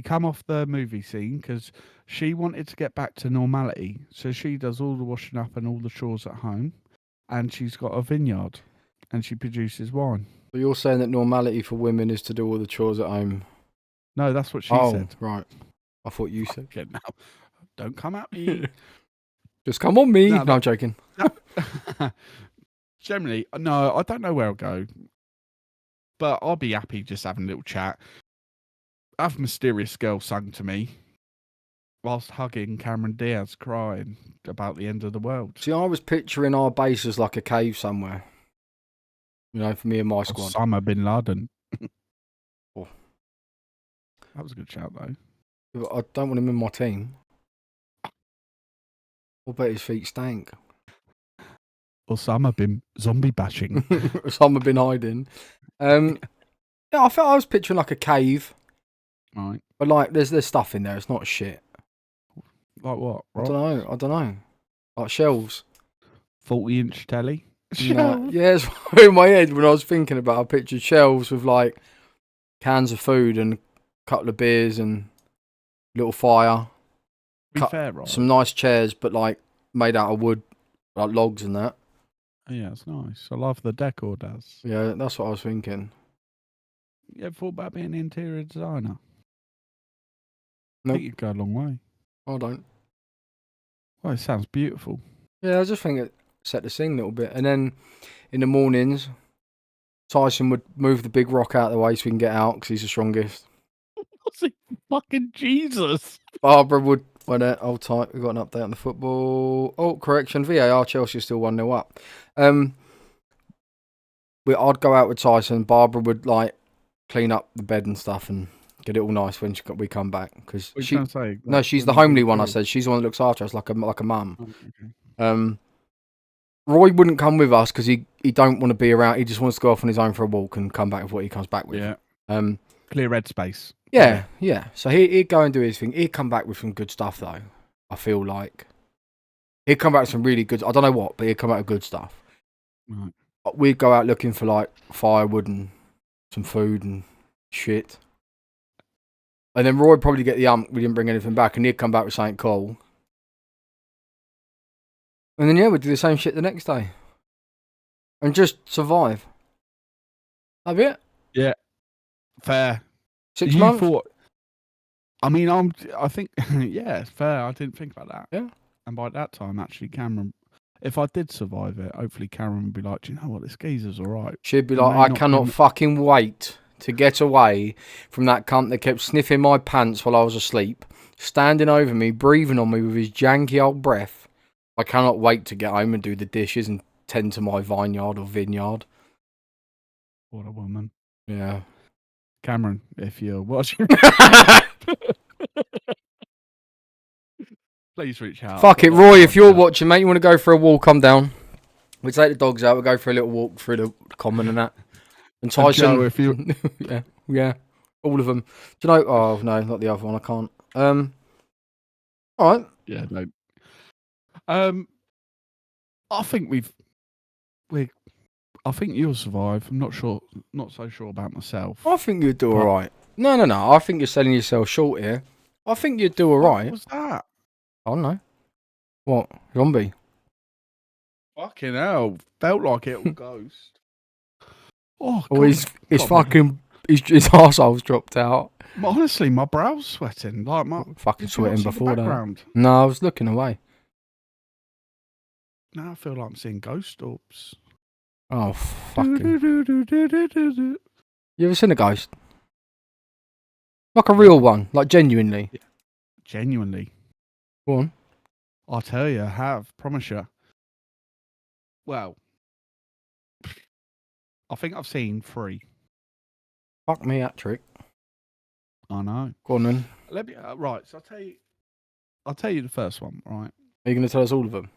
come off the movie scene because she wanted to get back to normality. So she does all the washing up and all the chores at home, and she's got a vineyard, and she produces wine. But you're saying that normality for women is to do all the chores at home? No, that's what she said. Right. I thought you said. Okay, now, don't come at me. Just come on me. No, I'm joking. Generally, no, I don't know where I'll go. But I'll be happy just having a little chat. Have Mysterious Girl sung to me whilst hugging Cameron Diaz, crying about the end of the world. See, I was picturing our base as like a cave somewhere. You know, for me and my squad. Osama bin Laden. Oh. That was a good shout, though. I don't want him in my team. I bet his feet stank. Osama bin zombie bashing. Some have been hiding. Yeah, I felt I was picturing like a cave, Right. but like there's stuff in there. It's not shit. Like what? I don't know. Like shelves. 40-inch telly? No, yeah, it's in my head when I was thinking about. I pictured shelves with like cans of food and a couple of beers and little fire. Be fair, right? Some nice chairs, but like made out of wood, like logs and that. Yeah, it's nice. I love the decor, Daz. Yeah, that's what I was thinking. You ever thought about being an interior designer? I Nope. think you'd go a long way. I don't. Well, it sounds beautiful. Yeah, I just think it set the scene a little bit. And then in the mornings, Tyson would move the big rock out of the way so we can get out because he's the strongest. What's it? Fucking Jesus. Barbara would, hold tight, we've got an update on the football. Oh, correction, VAR, Chelsea still 1-0 up. I'd go out with Tyson, Barbara would like clean up the bed and stuff and get it all nice when we come back. Because no, she's the homely one, I said. She's the one that looks after us like a mum. Oh, okay. Roy wouldn't come with us because he don't want to be around. He just wants to go off on his own for a walk and come back with what he comes back with. Yeah. Clear red space. Yeah. So he'd go and do his thing. He'd come back with some good stuff though. I feel like he'd come back with some really good. I don't know what, but he'd come out with good stuff. Right. We'd go out looking for like firewood and some food and shit. And then Roy would probably get the we didn't bring anything back, and he'd come back with something cool. And then we'd do the same shit the next day. And just survive. That'd be it. Yeah. Fair. 6 months? I think, yeah, it's fair. I didn't think about that. Yeah. And by that time, actually, Cameron, if I did survive it, hopefully Cameron would be like, do you know what, this geezer's all right. She'd be like, I cannot fucking wait to get away from that cunt that kept sniffing my pants while I was asleep, standing over me, breathing on me with his janky old breath. I cannot wait to get home and do the dishes and tend to my vineyard or vineyard. What a woman. Yeah. Cameron, if you're watching, please reach out. Fuck it, Roy, if you're watching, mate, you want to go for a walk, come down. We take the dogs out, we'll go for a little walk through the common and that. And Tyson, Joe, if you... yeah, all of them. Do you know? Oh no, not the other one. I can't. All right. Yeah, no. I think I think you'll survive. I'm not so sure about myself. I think you'd do all right. No. I think you're selling yourself short here. I think you'd do all right. What was that? I don't know. What? Zombie? Fucking hell! Felt like it was ghost. Oh, his arsehole's dropped out. Honestly, my brow's sweating. Like fucking sweating before that. No, I was looking away. Now I feel like I'm seeing ghost orbs. Oh, fucking. You ever seen a ghost? Like a real one, like genuinely. Yeah. Genuinely. Go on. I'll tell you, I have. Promise you. Well, I think I've seen 3. Fuck me, hat trick. I know. Go on then. Let me. Right. So I'll tell you the first one. Right. Are you going to tell us all of them?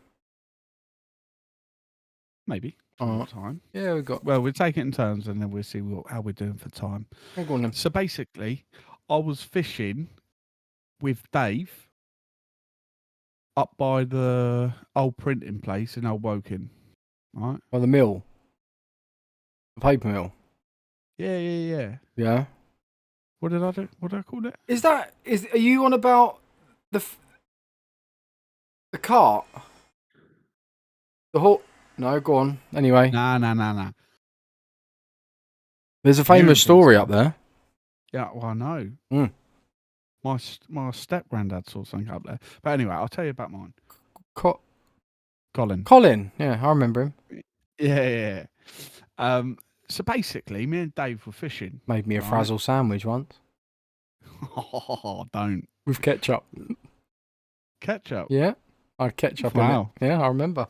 Maybe. Time. Yeah, we've got. Well, we'll take it in turns, and then we'll see how we're doing for time. Go on then. So basically, I was fishing with Dave up by the old printing place in Old Woking. Right. By the mill. The paper mill. Yeah. Yeah. What did I do? What did I call it? Are you on about the cart? The whole. No, go on. Anyway. Nah. There's a famous story up there. Yeah, well, I know. Mm. My step granddad saw something up there. But anyway, I'll tell you about mine. Colin. Colin. Yeah, I remember him. Yeah. So basically, me and Dave were fishing. Made me a frazzle sandwich once. Oh, don't. With ketchup. Ketchup? Yeah. I had ketchup in it. Yeah, I remember.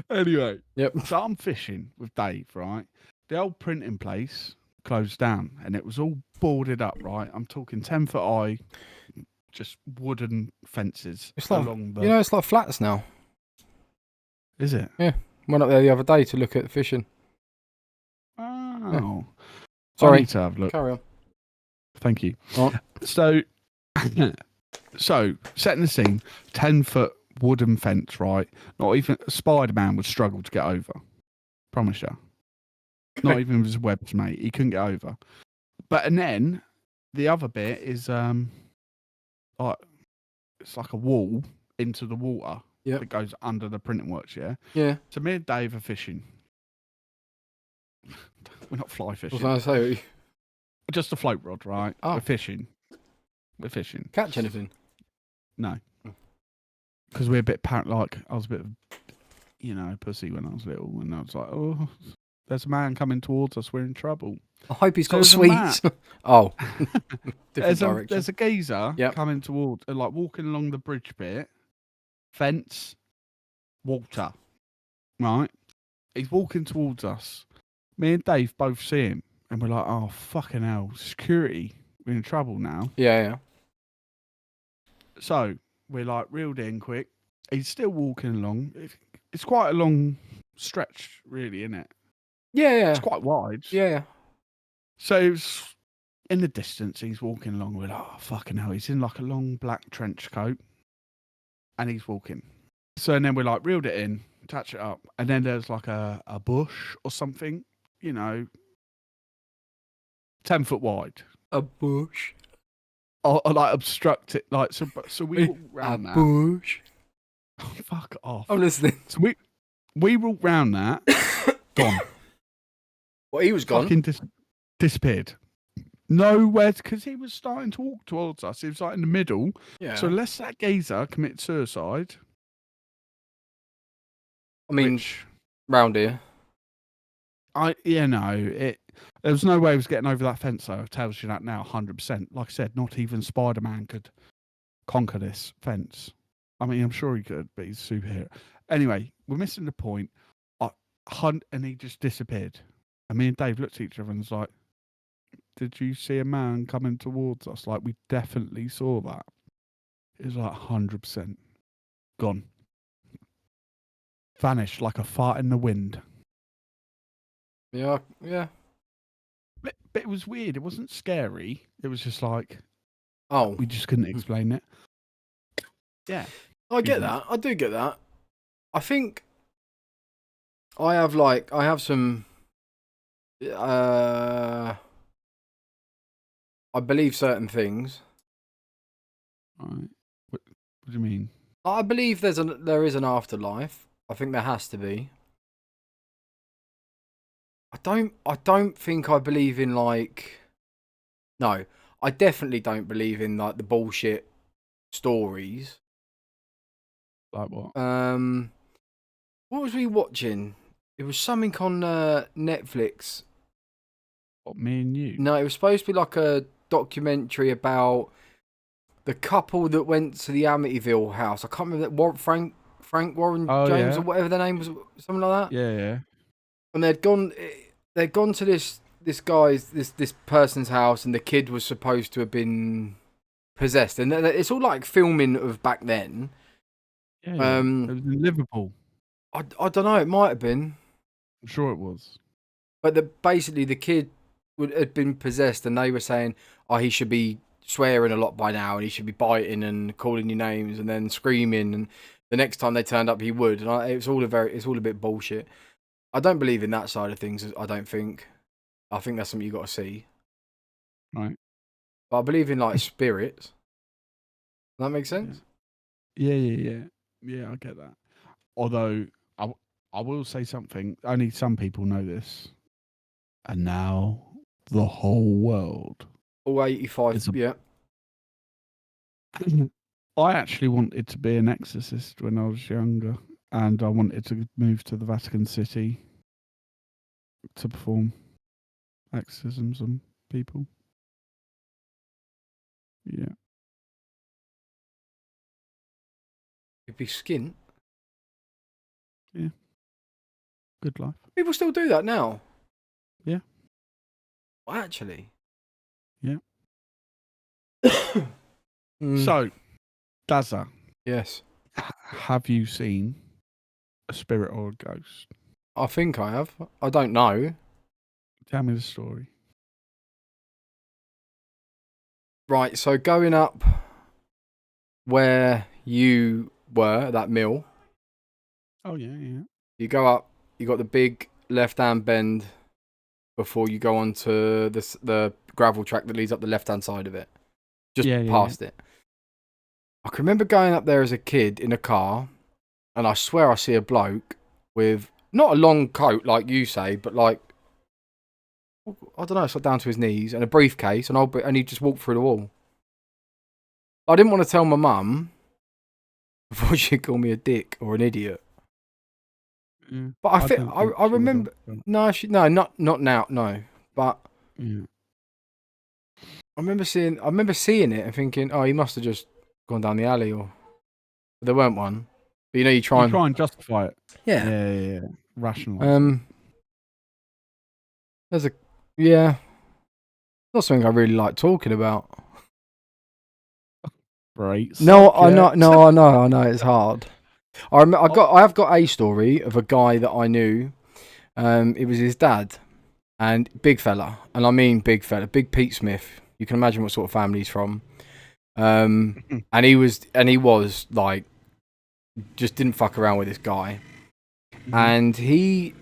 Anyway. Yep. So I'm fishing with Dave, right? The old printing place closed down and it was all boarded up, right? I'm talking 10 foot high just wooden fences It's like along the. you know, it's like flats now. Is it? Went up there the other day to look at fishing. Oh, I Sorry, need to have a look. carry on. Thank you. All right. So, setting the scene, 10-foot wooden fence, right? Not even Spider-Man would struggle to get over. Promise you. Not even with his webs, mate. He couldn't get over. But and then the other bit is like it's like a wall into the water Yep. that goes under the printing works. Yeah. Yeah. So me and Dave are fishing. We're not fly What fishing. was I going to say? Just a float rod, right? Oh. We're fishing. Catch anything? No. Oh. Because we're a bit like I was a bit of, pussy when I was little, and I was like, oh, there's a man coming towards us. We're in trouble. I hope he's got There's a sweets. Oh, different There's direction. a geezer Yep. coming towards, like walking along the bridge bit, fence, water, right? He's walking towards us. Me and Dave both see him, and we're like, oh, fucking hell, security, we're in trouble now. Yeah. So we're like reeled in quick. He's still walking along. It's quite a long stretch, really, isn't it? Yeah. It's quite wide. Yeah. So it's in the distance, he's walking along. We're like, oh, fucking hell. He's in like a long black trench coat, and he's walking. So and then we're like reeled it in, touch it up, and then there's like a bush or something, 10 foot wide. A bush. Or like obstruct it, like so we walk round that. Bush. Oh, fuck off. I'm listening. So we walk round that. Gone. Well, he was gone. Fucking disappeared. Nowhere, because he was starting to walk towards us. He was like in the middle. Yeah. So unless that geezer committed suicide, I mean, which round here. there was no way he was getting over that fence. Though, tells you that now, 100%. Like I said, not even Spider-Man could conquer this fence. I mean, I'm sure he could, but he's a superhero. Anyway, we're missing the point. And he just disappeared. And me and Dave looked at each other and was like, did you see a man coming towards us? Like, we definitely saw that. It was like 100% gone. Vanished like a fart in the wind. Yeah. But it was weird. It wasn't scary. It was just like, Oh, we just couldn't explain it. Yeah. I get that. I do get that. I think I have some. I believe certain things. Right. What do you mean? I believe there is an afterlife. I think there has to be. I don't think I believe in like. No, I definitely don't believe in like the bullshit stories. Like what? What was we watching? It was something on Netflix. What, me and you? No, it was supposed to be like a documentary about the couple that went to the Amityville house. I can't remember that. Frank Warren James or whatever their name was, something like that. Yeah. And they'd gone to this person's house, and the kid was supposed to have been possessed. And it's all like filming of back then. Yeah. It was in Liverpool. I don't know. It might have been. I'm sure it was. But basically the kid had been possessed, and they were saying, oh, he should be swearing a lot by now, and he should be biting and calling you names and then screaming, and the next time they turned up he would. And it's all a bit bullshit. I don't believe in that side of things. I think that's something you got to see. Right. But I believe in like spirits. Does that make sense? Yeah, I get that. Although I will say something. Only some people know this, and now the whole world. All 85. Yeah. I actually wanted to be an exorcist when I was younger, and I wanted to move to the Vatican City to perform exorcisms on people. Yeah. You'd be skint. Yeah. Good life. People still do that now. Yeah. Well, actually. Yeah. So, Dazza, Yes. have you seen a spirit or a ghost? I think I have. I don't know. Tell me the story. Right, so going up where you were at that mill, Oh yeah. you go up, you got the big left-hand bend before you go onto the gravel track that leads up the left-hand side of it. Just past it. I can remember going up there as a kid in a car, and I swear I see a bloke with not a long coat like you say, but like, I don't know, it's like down to his knees, and a briefcase, and he just walked through the wall. I didn't want to tell my mum before she'd call me a dick or an idiot. Yeah. But I remember. No, not now, no. But yeah. I remember seeing it and thinking, oh, he must have just gone down the alley, or there weren't one. But you try and justify it. Yeah. Yeah. Rationalize. There's not something I really like talking about. Right. No, I know it's hard. I have got a story of a guy that I knew. It was his dad, and big fella, and I mean big fella, big Pete Smith. You can imagine what sort of family he's from. And he was like, just didn't fuck around with this guy, and he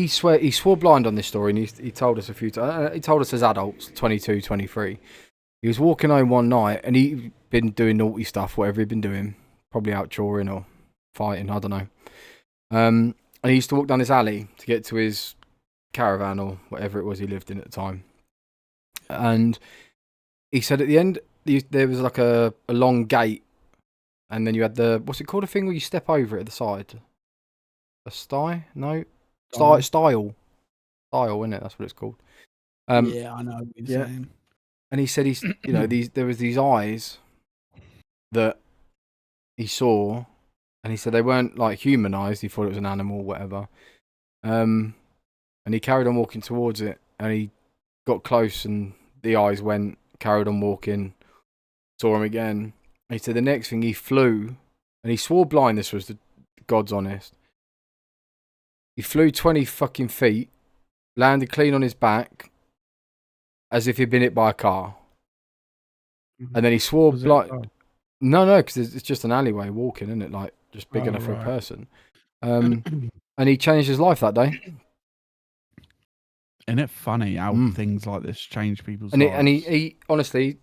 swore blind on this story, and he told us a few times. He told us as adults, 22, 23. He was walking home one night, and he'd been doing naughty stuff, whatever he'd been doing, probably out choring or fighting, I don't know. And he used to walk down this alley to get to his caravan or whatever it was he lived in at the time. And he said at the end, there was like a long gate, and then you had what's it called, a thing where you step over it at the side? A sty? No? Stile, isn't it? That's what it's called. Yeah, I know what you're saying. And he said there was these eyes that he saw, and he said they weren't like human eyes. He thought it was an animal, or whatever. And he carried on walking towards it, and he got close, and the eyes went. Carried on walking, saw him again. And he said the next thing he flew, and he swore blind. This was the God's honest. He flew 20 fucking feet, landed clean on his back, as if he'd been hit by a car. And then he swore blind. No, because it's just an alleyway walking, isn't it? Like, just big enough for a person. And he changed his life that day. Isn't it funny how things like this change people's lives? And he honestly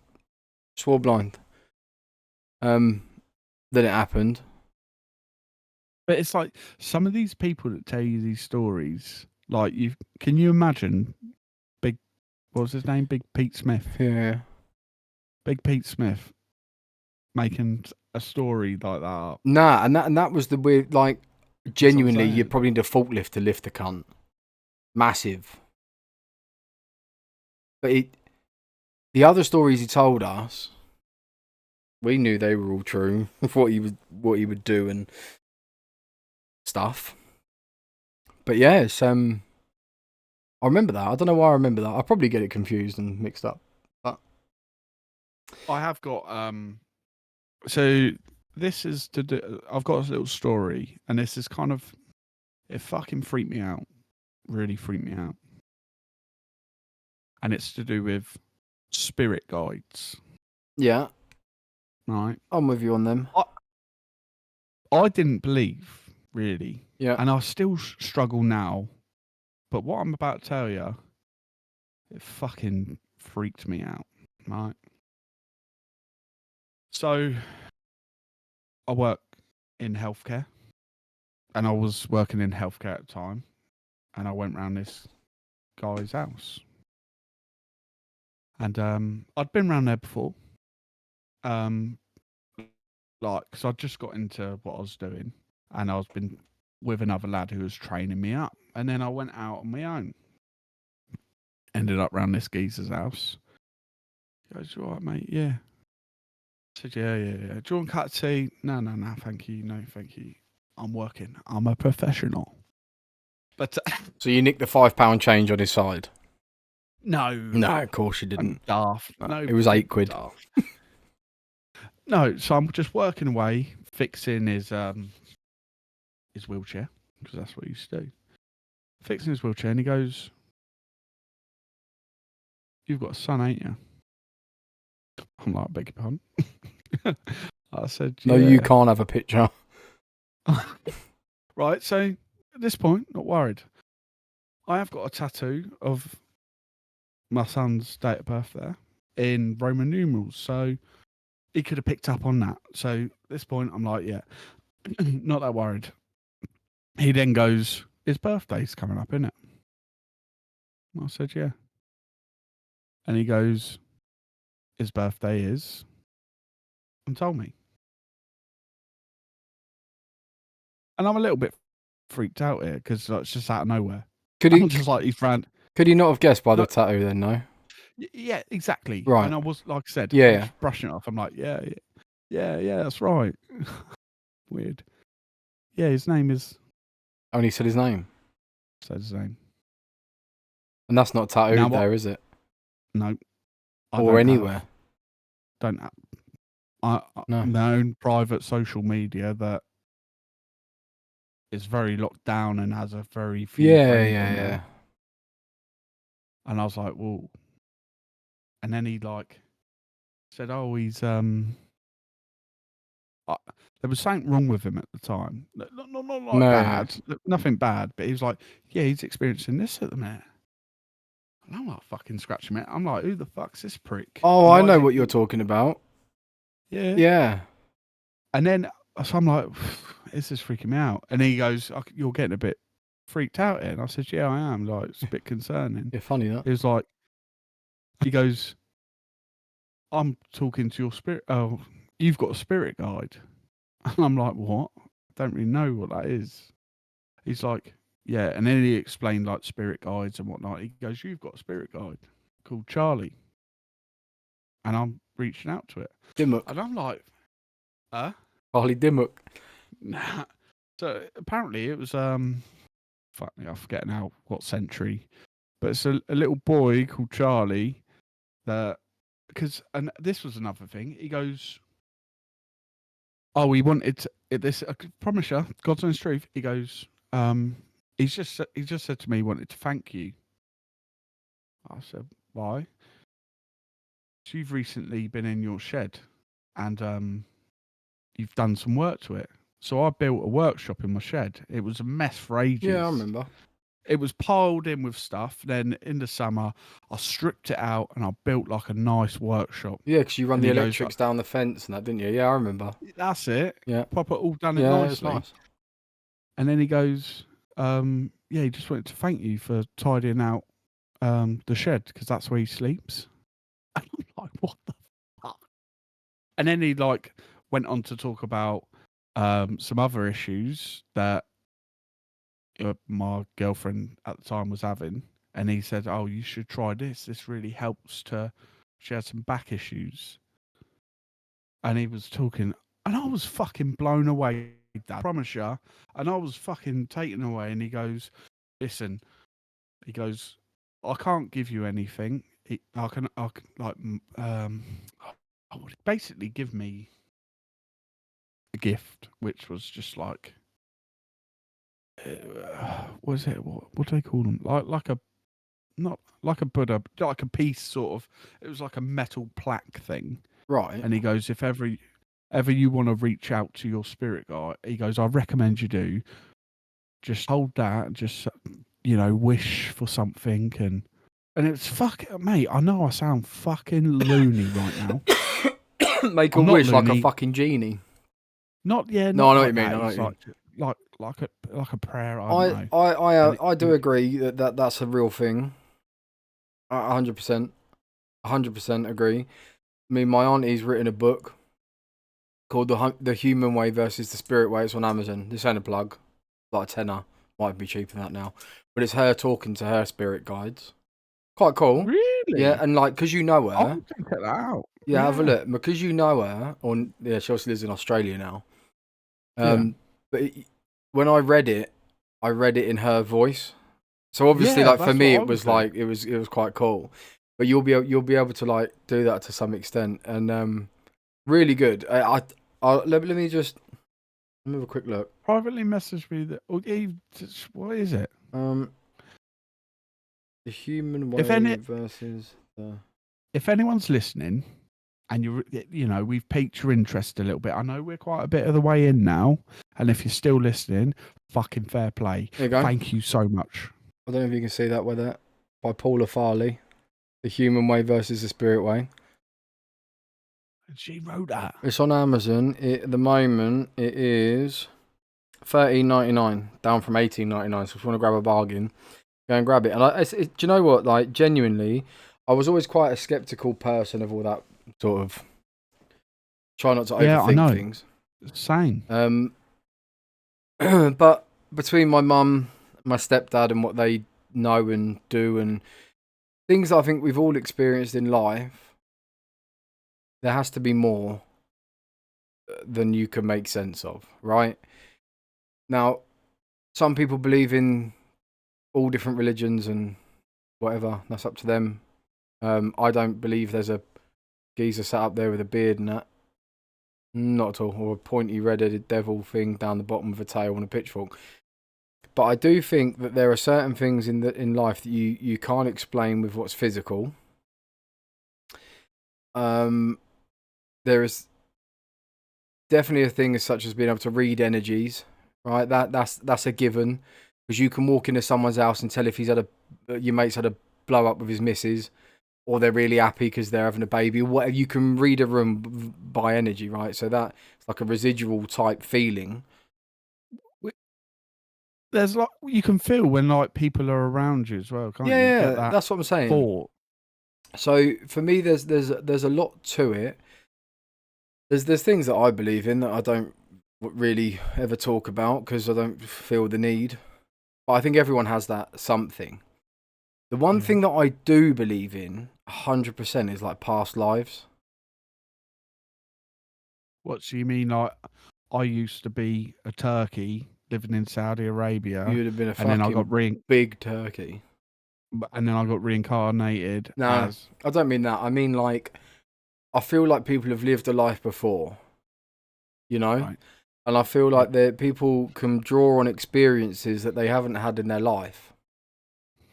swore blind. Then it happened. But it's like some of these people that tell you these stories, like can you imagine what was his name? Big Pete Smith. Yeah. Big Pete Smith making a story like that up. Nah, and that was the weird, like, genuinely, you probably need a forklift to lift the cunt. Massive. But the other stories he told us, we knew they were all true. what he would do and stuff. But yeah, it's I remember that. I don't know why I remember that. I probably get it confused and mixed up. But I have got so this is to do. I've got a little story, and this is kind of, it fucking freaked me out. Really freaked me out. And it's to do with spirit guides. Yeah. Right. I'm with you on them. I didn't believe, really. Yeah. And I still struggle now. But what I'm about to tell you, it fucking freaked me out. Right. So, I work in healthcare. And I was working in healthcare at the time. And I went round this guy's house. And I'd been round there before. Like, because I'd just got into what I was doing. And I was been with another lad who was training me up. And then I went out on my own. Ended up round this geezer's house. He goes, "You all right, mate?" "Yeah." I said, yeah. "Do you want a cup of tea?" No, thank you. No, thank you. I'm working. I'm a professional. But so you nicked the £5 change on his side? No, of course you didn't. I'm daft. No, it was £8. No, so I'm just working away, fixing his wheelchair, because that's what he used to do. Fixing his wheelchair, and he goes, "You've got a son, ain't you?" I'm like, "Beg your pardon?" I said, "Yeah." No, you can't have a picture. Right, so at this point, not worried. I have got a tattoo of my son's date of birth there in Roman numerals, so he could have picked up on that. So at this point, I'm like, yeah, not that worried. He then goes, "His birthday's coming up, isn't it?" I said, "Yeah." And he goes, "His birthday is," and told me. And I'm a little bit freaked out here because it's just out of nowhere. Could I'm he? just like, he's ran. Could he not have guessed by the No, tattoo then? No. yeah, exactly. Right. And I was, like I said, Yeah, I yeah. was brushing it off. I'm like, yeah, that's right. Weird. Yeah, his name is. Only said his name, Said his name. and that's not tattooed Now what? there, is it? No. Or anywhere? Don't have. I No. my own private social media that is very locked down and has a very few Yeah, friends yeah, on yeah. there. And I was like, "Whoa!" And then he like said, "Oh, he's there was something wrong with him at the time. Not like No. bad, nothing bad, but he was like, yeah, he's experiencing this at the minute." And I'm like fucking scratching it. I'm like, "Who the fuck's this prick?" Oh, And I why is know he what you're talking about. Yeah. Yeah. And then so I'm like, "This is freaking me out." And he goes, "You're getting a bit freaked out here." And I said, "Yeah, I am. Like, it's a bit concerning." Yeah, funny that. He was like, he goes, "I'm talking to your spirit. Oh, you've got a spirit guide." And I'm like, "What? I don't really know what that is." He's like, "Yeah." And then he explained like spirit guides and whatnot. He goes, "You've got a spirit guide called Charlie." And I'm reaching out to it. Dimmock. And I'm like, "Huh?" Harley Dimmock. Nah. So apparently it was fuck me, I forget now what century. But it's a little boy called Charlie that and this was another thing. He goes, "Oh, he wanted this. I promise you, God's honest truth." He goes, he just said to me he wanted to thank you." I said, "Why?" "So you've recently been in your shed, and you've done some work to it. So I built a workshop in my shed. It was a mess for ages. Yeah, I remember. It was piled in with stuff. Then in the summer, I stripped it out and I built like a nice workshop." Yeah, because you run And the he goes, electrics down the fence and that, didn't you? Yeah, I remember. "That's it. Yeah. Proper all done it Yeah, it's nicely." nice. And then he goes, "Yeah, he just wanted to thank you for tidying out the shed because that's where he sleeps." And I'm like, "What the fuck?" And then he like went on to talk about some other issues that my girlfriend at the time was having. And he said, "Oh, you should try this. This really helps to." She had some back issues. And he was talking, and I was fucking blown away, Dad. I promise you. And I was fucking taken away. And he goes, "Listen," he goes, "I can't give you anything. I can like, I would basically give me a gift, which was just like, what is it? What do they call them? Like a not like a Buddha, like a piece sort of. It was like a metal plaque thing." Right. And he goes, "If ever you want to reach out to your spirit guide," he goes, "I recommend you do. Just hold that and just wish for something." And it's mate. I know I sound fucking loony right now. Make a I'm not wish like a loony. fucking genie. Not No, I not know what like you mean. that. I know what It's you mean. like a prayer. I don't know. I do agree that's a real thing. 100%. 100% agree. I mean, my auntie's written a book called The Human Way versus the Spirit Way. It's on Amazon. This ain't a plug. Like a tenner. Might be cheaper than that now. But it's her talking to her spirit guides. Quite cool. Really? Yeah, and like, because you know her. I'll check that out. Yeah, have a look. Because you know her, she also lives in Australia now. But when I read it in her voice. So obviously, Yeah, like for that's me, what I it was would do. like it was quite cool. But you'll be able to like do that to some extent. And Really good. Let me have a quick look. Privately message me that. What is it? The human If way any, versus the. if anyone's listening, and we've piqued your interest a little bit. I know we're quite a bit of the way in now, and if you're still listening, fucking fair play. There you go. Thank you so much. I don't know if you can see that with that by Paula Farley, the human way versus the spirit way. And she wrote that. It's on Amazon. At the moment, it is $13.99, down from $18.99. So if you want to grab a bargain, go and grab it. And do you know what? Like, genuinely, I was always quite a skeptical person of all that sort of. Try not to overthink things. Same. But between my mum, my stepdad, and what they know and do, and things that I think we've all experienced in life, there has to be more than you can make sense of, right? Now, some people believe in all different religions and whatever. That's up to them. I don't believe there's a geezer sat up there with a beard and that. Not at all. Or a pointy red-headed devil thing down the bottom of a tail on a pitchfork. But I do think that there are certain things in life that you can't explain with what's physical. There is definitely a thing as such as being able to read energies, right? That's a given, because you can walk into someone's house and tell if your mate's had a blow up with his missus, or they're really happy because they're having a baby, or whatever. You can read a room by energy, right? So that it's like a residual type feeling. There's like, you can feel when like people are around you as well, can't you? Yeah, that's what I'm saying. Thought. So for me, there's a lot to it. There's things that I believe in that I don't really ever talk about because I don't feel the need. But I think everyone has that something. The one thing that I do believe in 100% is like past lives. What do you mean? Like, I used to be a turkey living in Saudi Arabia. You'd have been a and then I got big turkey. And then I got reincarnated. No, I don't mean that. I mean, like, I feel like people have lived a life before, you know? Right. And I feel like that people can draw on experiences that they haven't had in their life.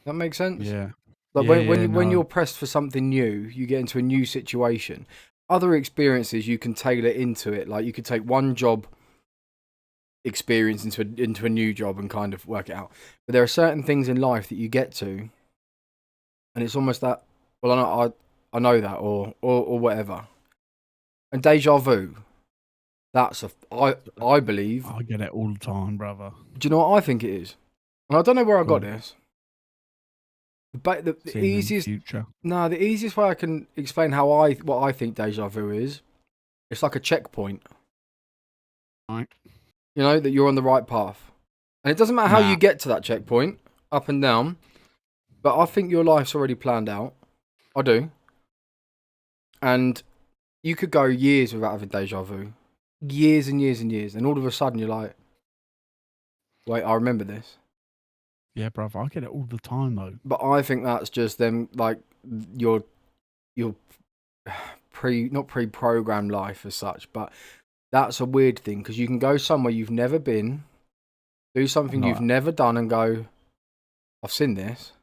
That makes sense? Yeah. Like when you're pressed for something new, you get into a new situation. Other experiences you can tailor into it. Like you could take one job experience into a new job and kind of work it out. But there are certain things in life that you get to, and it's almost that. Well, I know that, or whatever. And deja vu. I believe. I get it all the time, brother. Do you know what I think it is? And I don't know where I got this. But the easiest the easiest way I can explain what I think deja vu is, it's like a checkpoint. Right. You know, that you're on the right path. And it doesn't matter how you get to that checkpoint, up and down, but I think your life's already planned out. I do. And you could go years without having deja vu. Years and years and years. And all of a sudden you're like, wait, I remember this. Yeah, brother, I get it all the time though. But I think that's just them, like your not pre-programmed life as such, but that's a weird thing because you can go somewhere you've never been, do something you've never done, and go, I've seen this,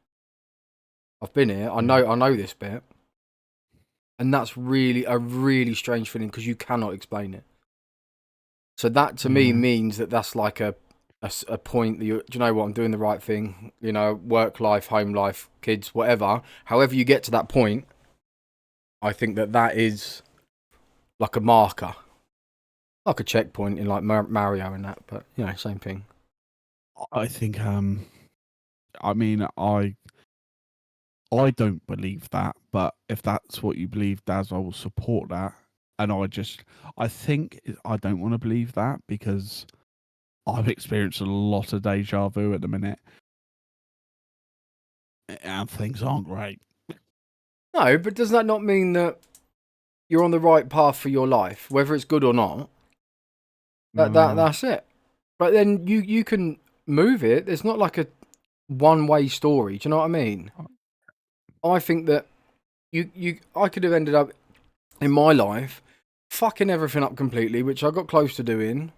I've been here, I know this bit, and that's really a really strange feeling because you cannot explain it. So that to me means that's like a point that do you know what, I'm doing the right thing, you know, work life, home life, kids, whatever. However you get to that point, I think that is like a marker, like a checkpoint in like Mario and that, but you know, same thing. I think, I mean, I don't believe that, but if that's what you believe, Daz, I will support that. And I think I don't want to believe that because I've experienced a lot of deja vu at the minute, and things aren't great. No, but does that not mean that you're on the right path for your life, whether it's good or not? That's it. But then you can move it. It's not like a one-way story. Do you know what I mean? I think that I could have ended up in my life fucking everything up completely, which I got close to doing.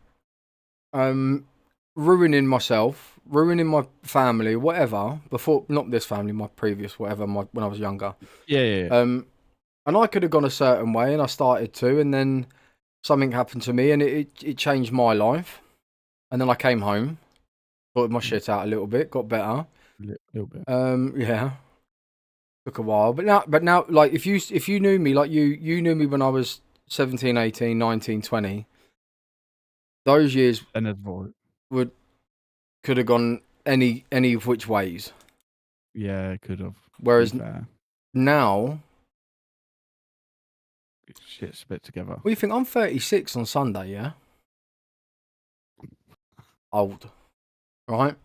Ruining myself, ruining my family, whatever. Before, not this family, my previous, whatever. When I was younger. Yeah. And I could have gone a certain way, and I started to, and then something happened to me, and it changed my life. And then I came home, sorted my shit out a little bit, got better. Little bit. Yeah. Took a while, but now, like if you knew me, like you knew me when I was 17, 18, 19, 20, those years could have gone any of which ways. Yeah, it could have. Whereas now, shit's a bit together. What do you think? I'm 36 on Sunday, yeah? Old. Right?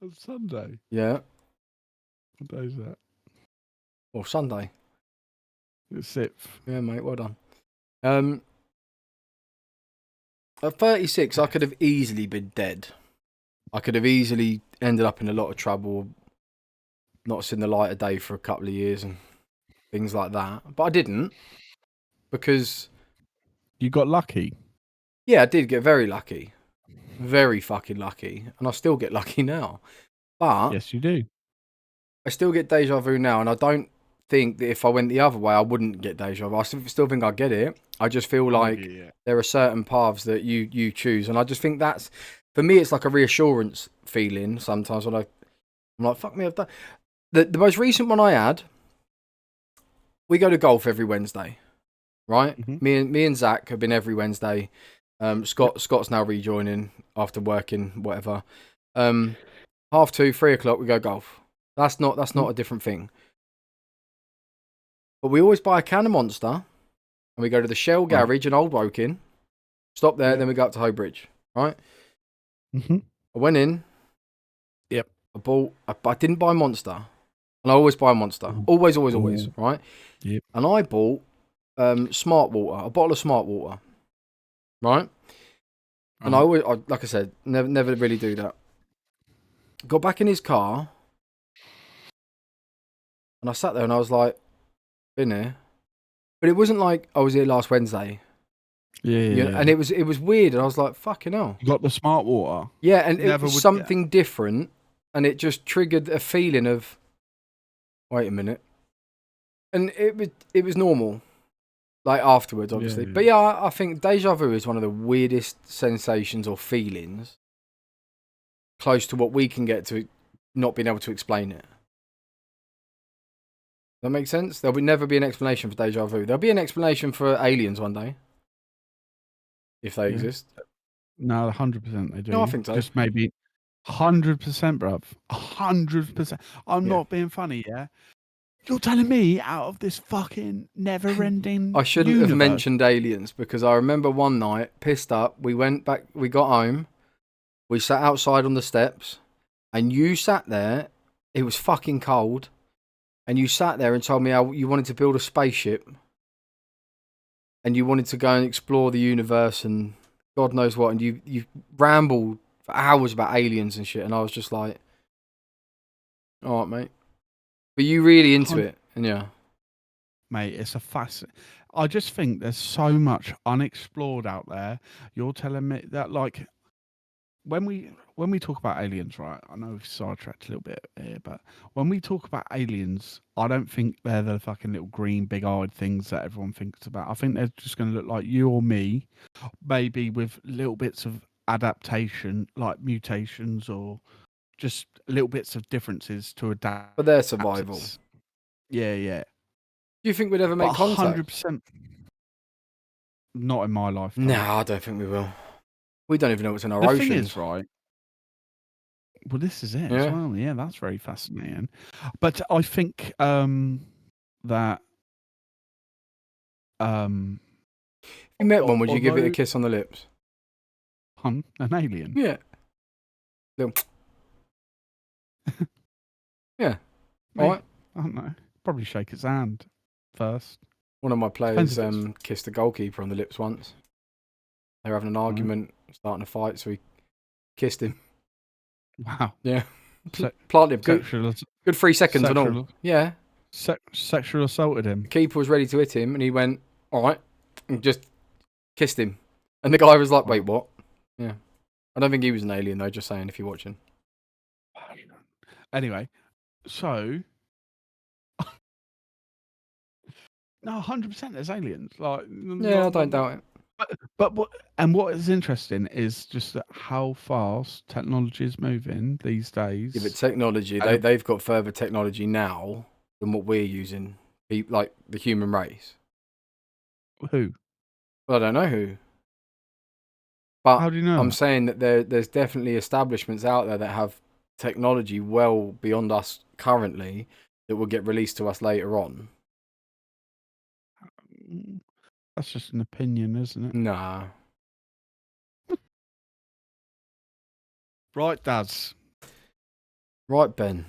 On Sunday? Yeah. What day is that? Well, Sunday. The 6th. Yeah, mate, well done. At 36, I could have easily been dead. I could have easily ended up in a lot of trouble, not seen the light of day for a couple of years and things like that. But I didn't, because... You got lucky? Yeah, I did get very lucky. Very fucking lucky. And I still get lucky now. But... Yes, you do. I still get deja vu now, and I don't think that if I went the other way, I wouldn't get deja vu. I still think I get it. I just feel like there are certain paths that you choose, and I just think that's, for me, it's like a reassurance feeling sometimes when I'm like, fuck me, I've done. The most recent one I had, we go to golf every Wednesday, right? Mm-hmm. Me and Zach have been every Wednesday. Scott's now rejoining after working, whatever. 2:30, 3 o'clock, we go golf. That's not a different thing. But we always buy a can of Monster, and we go to the Shell garage in Old Woking, stop there, then we go up to Hoe Bridge, right? Mm-hmm. I went in. Yep. I didn't buy Monster, and I always buy Monster. Always, right? Yep. And I bought Smart Water, a bottle of Smart Water, right? And I always, like I said, never really do that. Got back in his car, and I sat there, and I was like, been here, but it wasn't like I was here last Wednesday. Yeah. And it was weird, and I was like, fucking hell. You got the Smart Water. Yeah, and it was something different, and it just triggered a feeling of, wait a minute, and it was normal, like afterwards, obviously. Yeah. But yeah, I think deja vu is one of the weirdest sensations or feelings, close to what we can get to not being able to explain it. That makes sense? There'll never be an explanation for deja vu. There'll be an explanation for aliens one day. If they exist. No, 100% they do. No, I think so. Just maybe 100%, bruv. 100%. I'm not being funny, yeah? You're telling me out of this fucking never-ending I shouldn't universe. have mentioned aliens, because I remember one night, pissed up, we went back, we got home, we sat outside on the steps, and you sat there, it was fucking cold, and you sat there and told me how you wanted to build a spaceship, and you wanted to go and explore the universe and God knows what, and you rambled for hours about aliens and shit, and I was just like, all right, mate. But you really into it, and yeah. Mate, it's a fascinating... I just think there's so much unexplored out there. You're telling me that, like, when we talk about aliens, right? I know we've sidetracked a little bit here, but when we talk about aliens, I don't think they're the fucking little green, big-eyed things that everyone thinks about. I think they're just going to look like you or me, maybe with little bits of adaptation, like mutations, or just little bits of differences to adapt. But their survival. Yeah. Do you think we'd ever make contact? 100%. Not in my lifetime. No, I don't think we will. We don't even know what's in our oceans. The thing is, right? Well, this is it as well. Yeah, that's very fascinating. But I think that if you met one, would you give it a kiss on the lips? An alien? Yeah. Little. Yeah. All right. I don't know. Probably shake his hand first. One of my players kissed the goalkeeper on the lips once. They were having an argument, starting a fight, so he kissed him. Wow. Yeah. Planted him. Good 3 seconds and all. Yeah. Sexual assaulted him. The keeper was ready to hit him, and he went, all right, and just kissed him. And the guy was like, wait, what? Yeah. I don't think he was an alien, though, just saying, if you're watching. Anyway, so no, 100% there's aliens. Like, Yeah, I don't doubt it. But what is interesting is just that how fast technology is moving these days. Yeah, but technology, they've got further technology now than what we're using, like the human race. Who? Well, I don't know who. But How do you know? I'm that? saying that there's definitely establishments out there that have technology well beyond us currently that will get released to us later on. That's just an opinion, isn't it? Nah. Right, Dads. Right, Ben.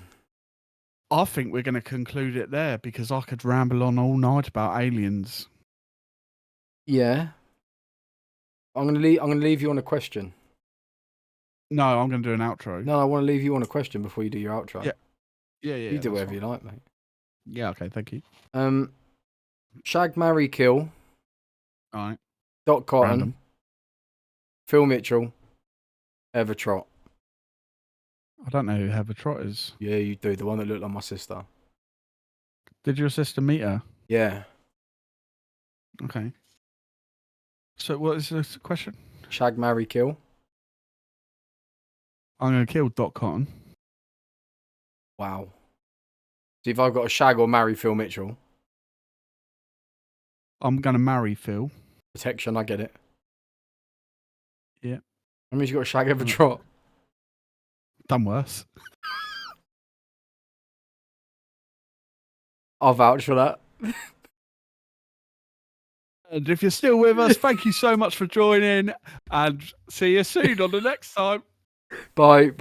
I think we're going to conclude it there because I could ramble on all night about aliens. Yeah. I'm gonna leave you on a question. No, I'm going to do an outro. No, I want to leave you on a question before you do your outro. Yeah. You do whatever you like, mate. Yeah, okay, thank you. Shag, marry, kill. All right. Doc Cotton. Random. Phil Mitchell. Heather Trott. I don't know who Heather Trott is. Yeah, you do. The one that looked like my sister. Did your sister meet her? Yeah. Okay. So what is this question? Shag, marry, kill. I'm going to kill Doc Cotton. Wow. See if I've got a shag or marry Phil Mitchell. I'm going to marry Phil. Protection, I get it. Yeah. That means you got a shag Heather Trott. Done worse. I'll vouch for that. And if you're still with us, thank you so much for joining and see you soon on the next time. Bye.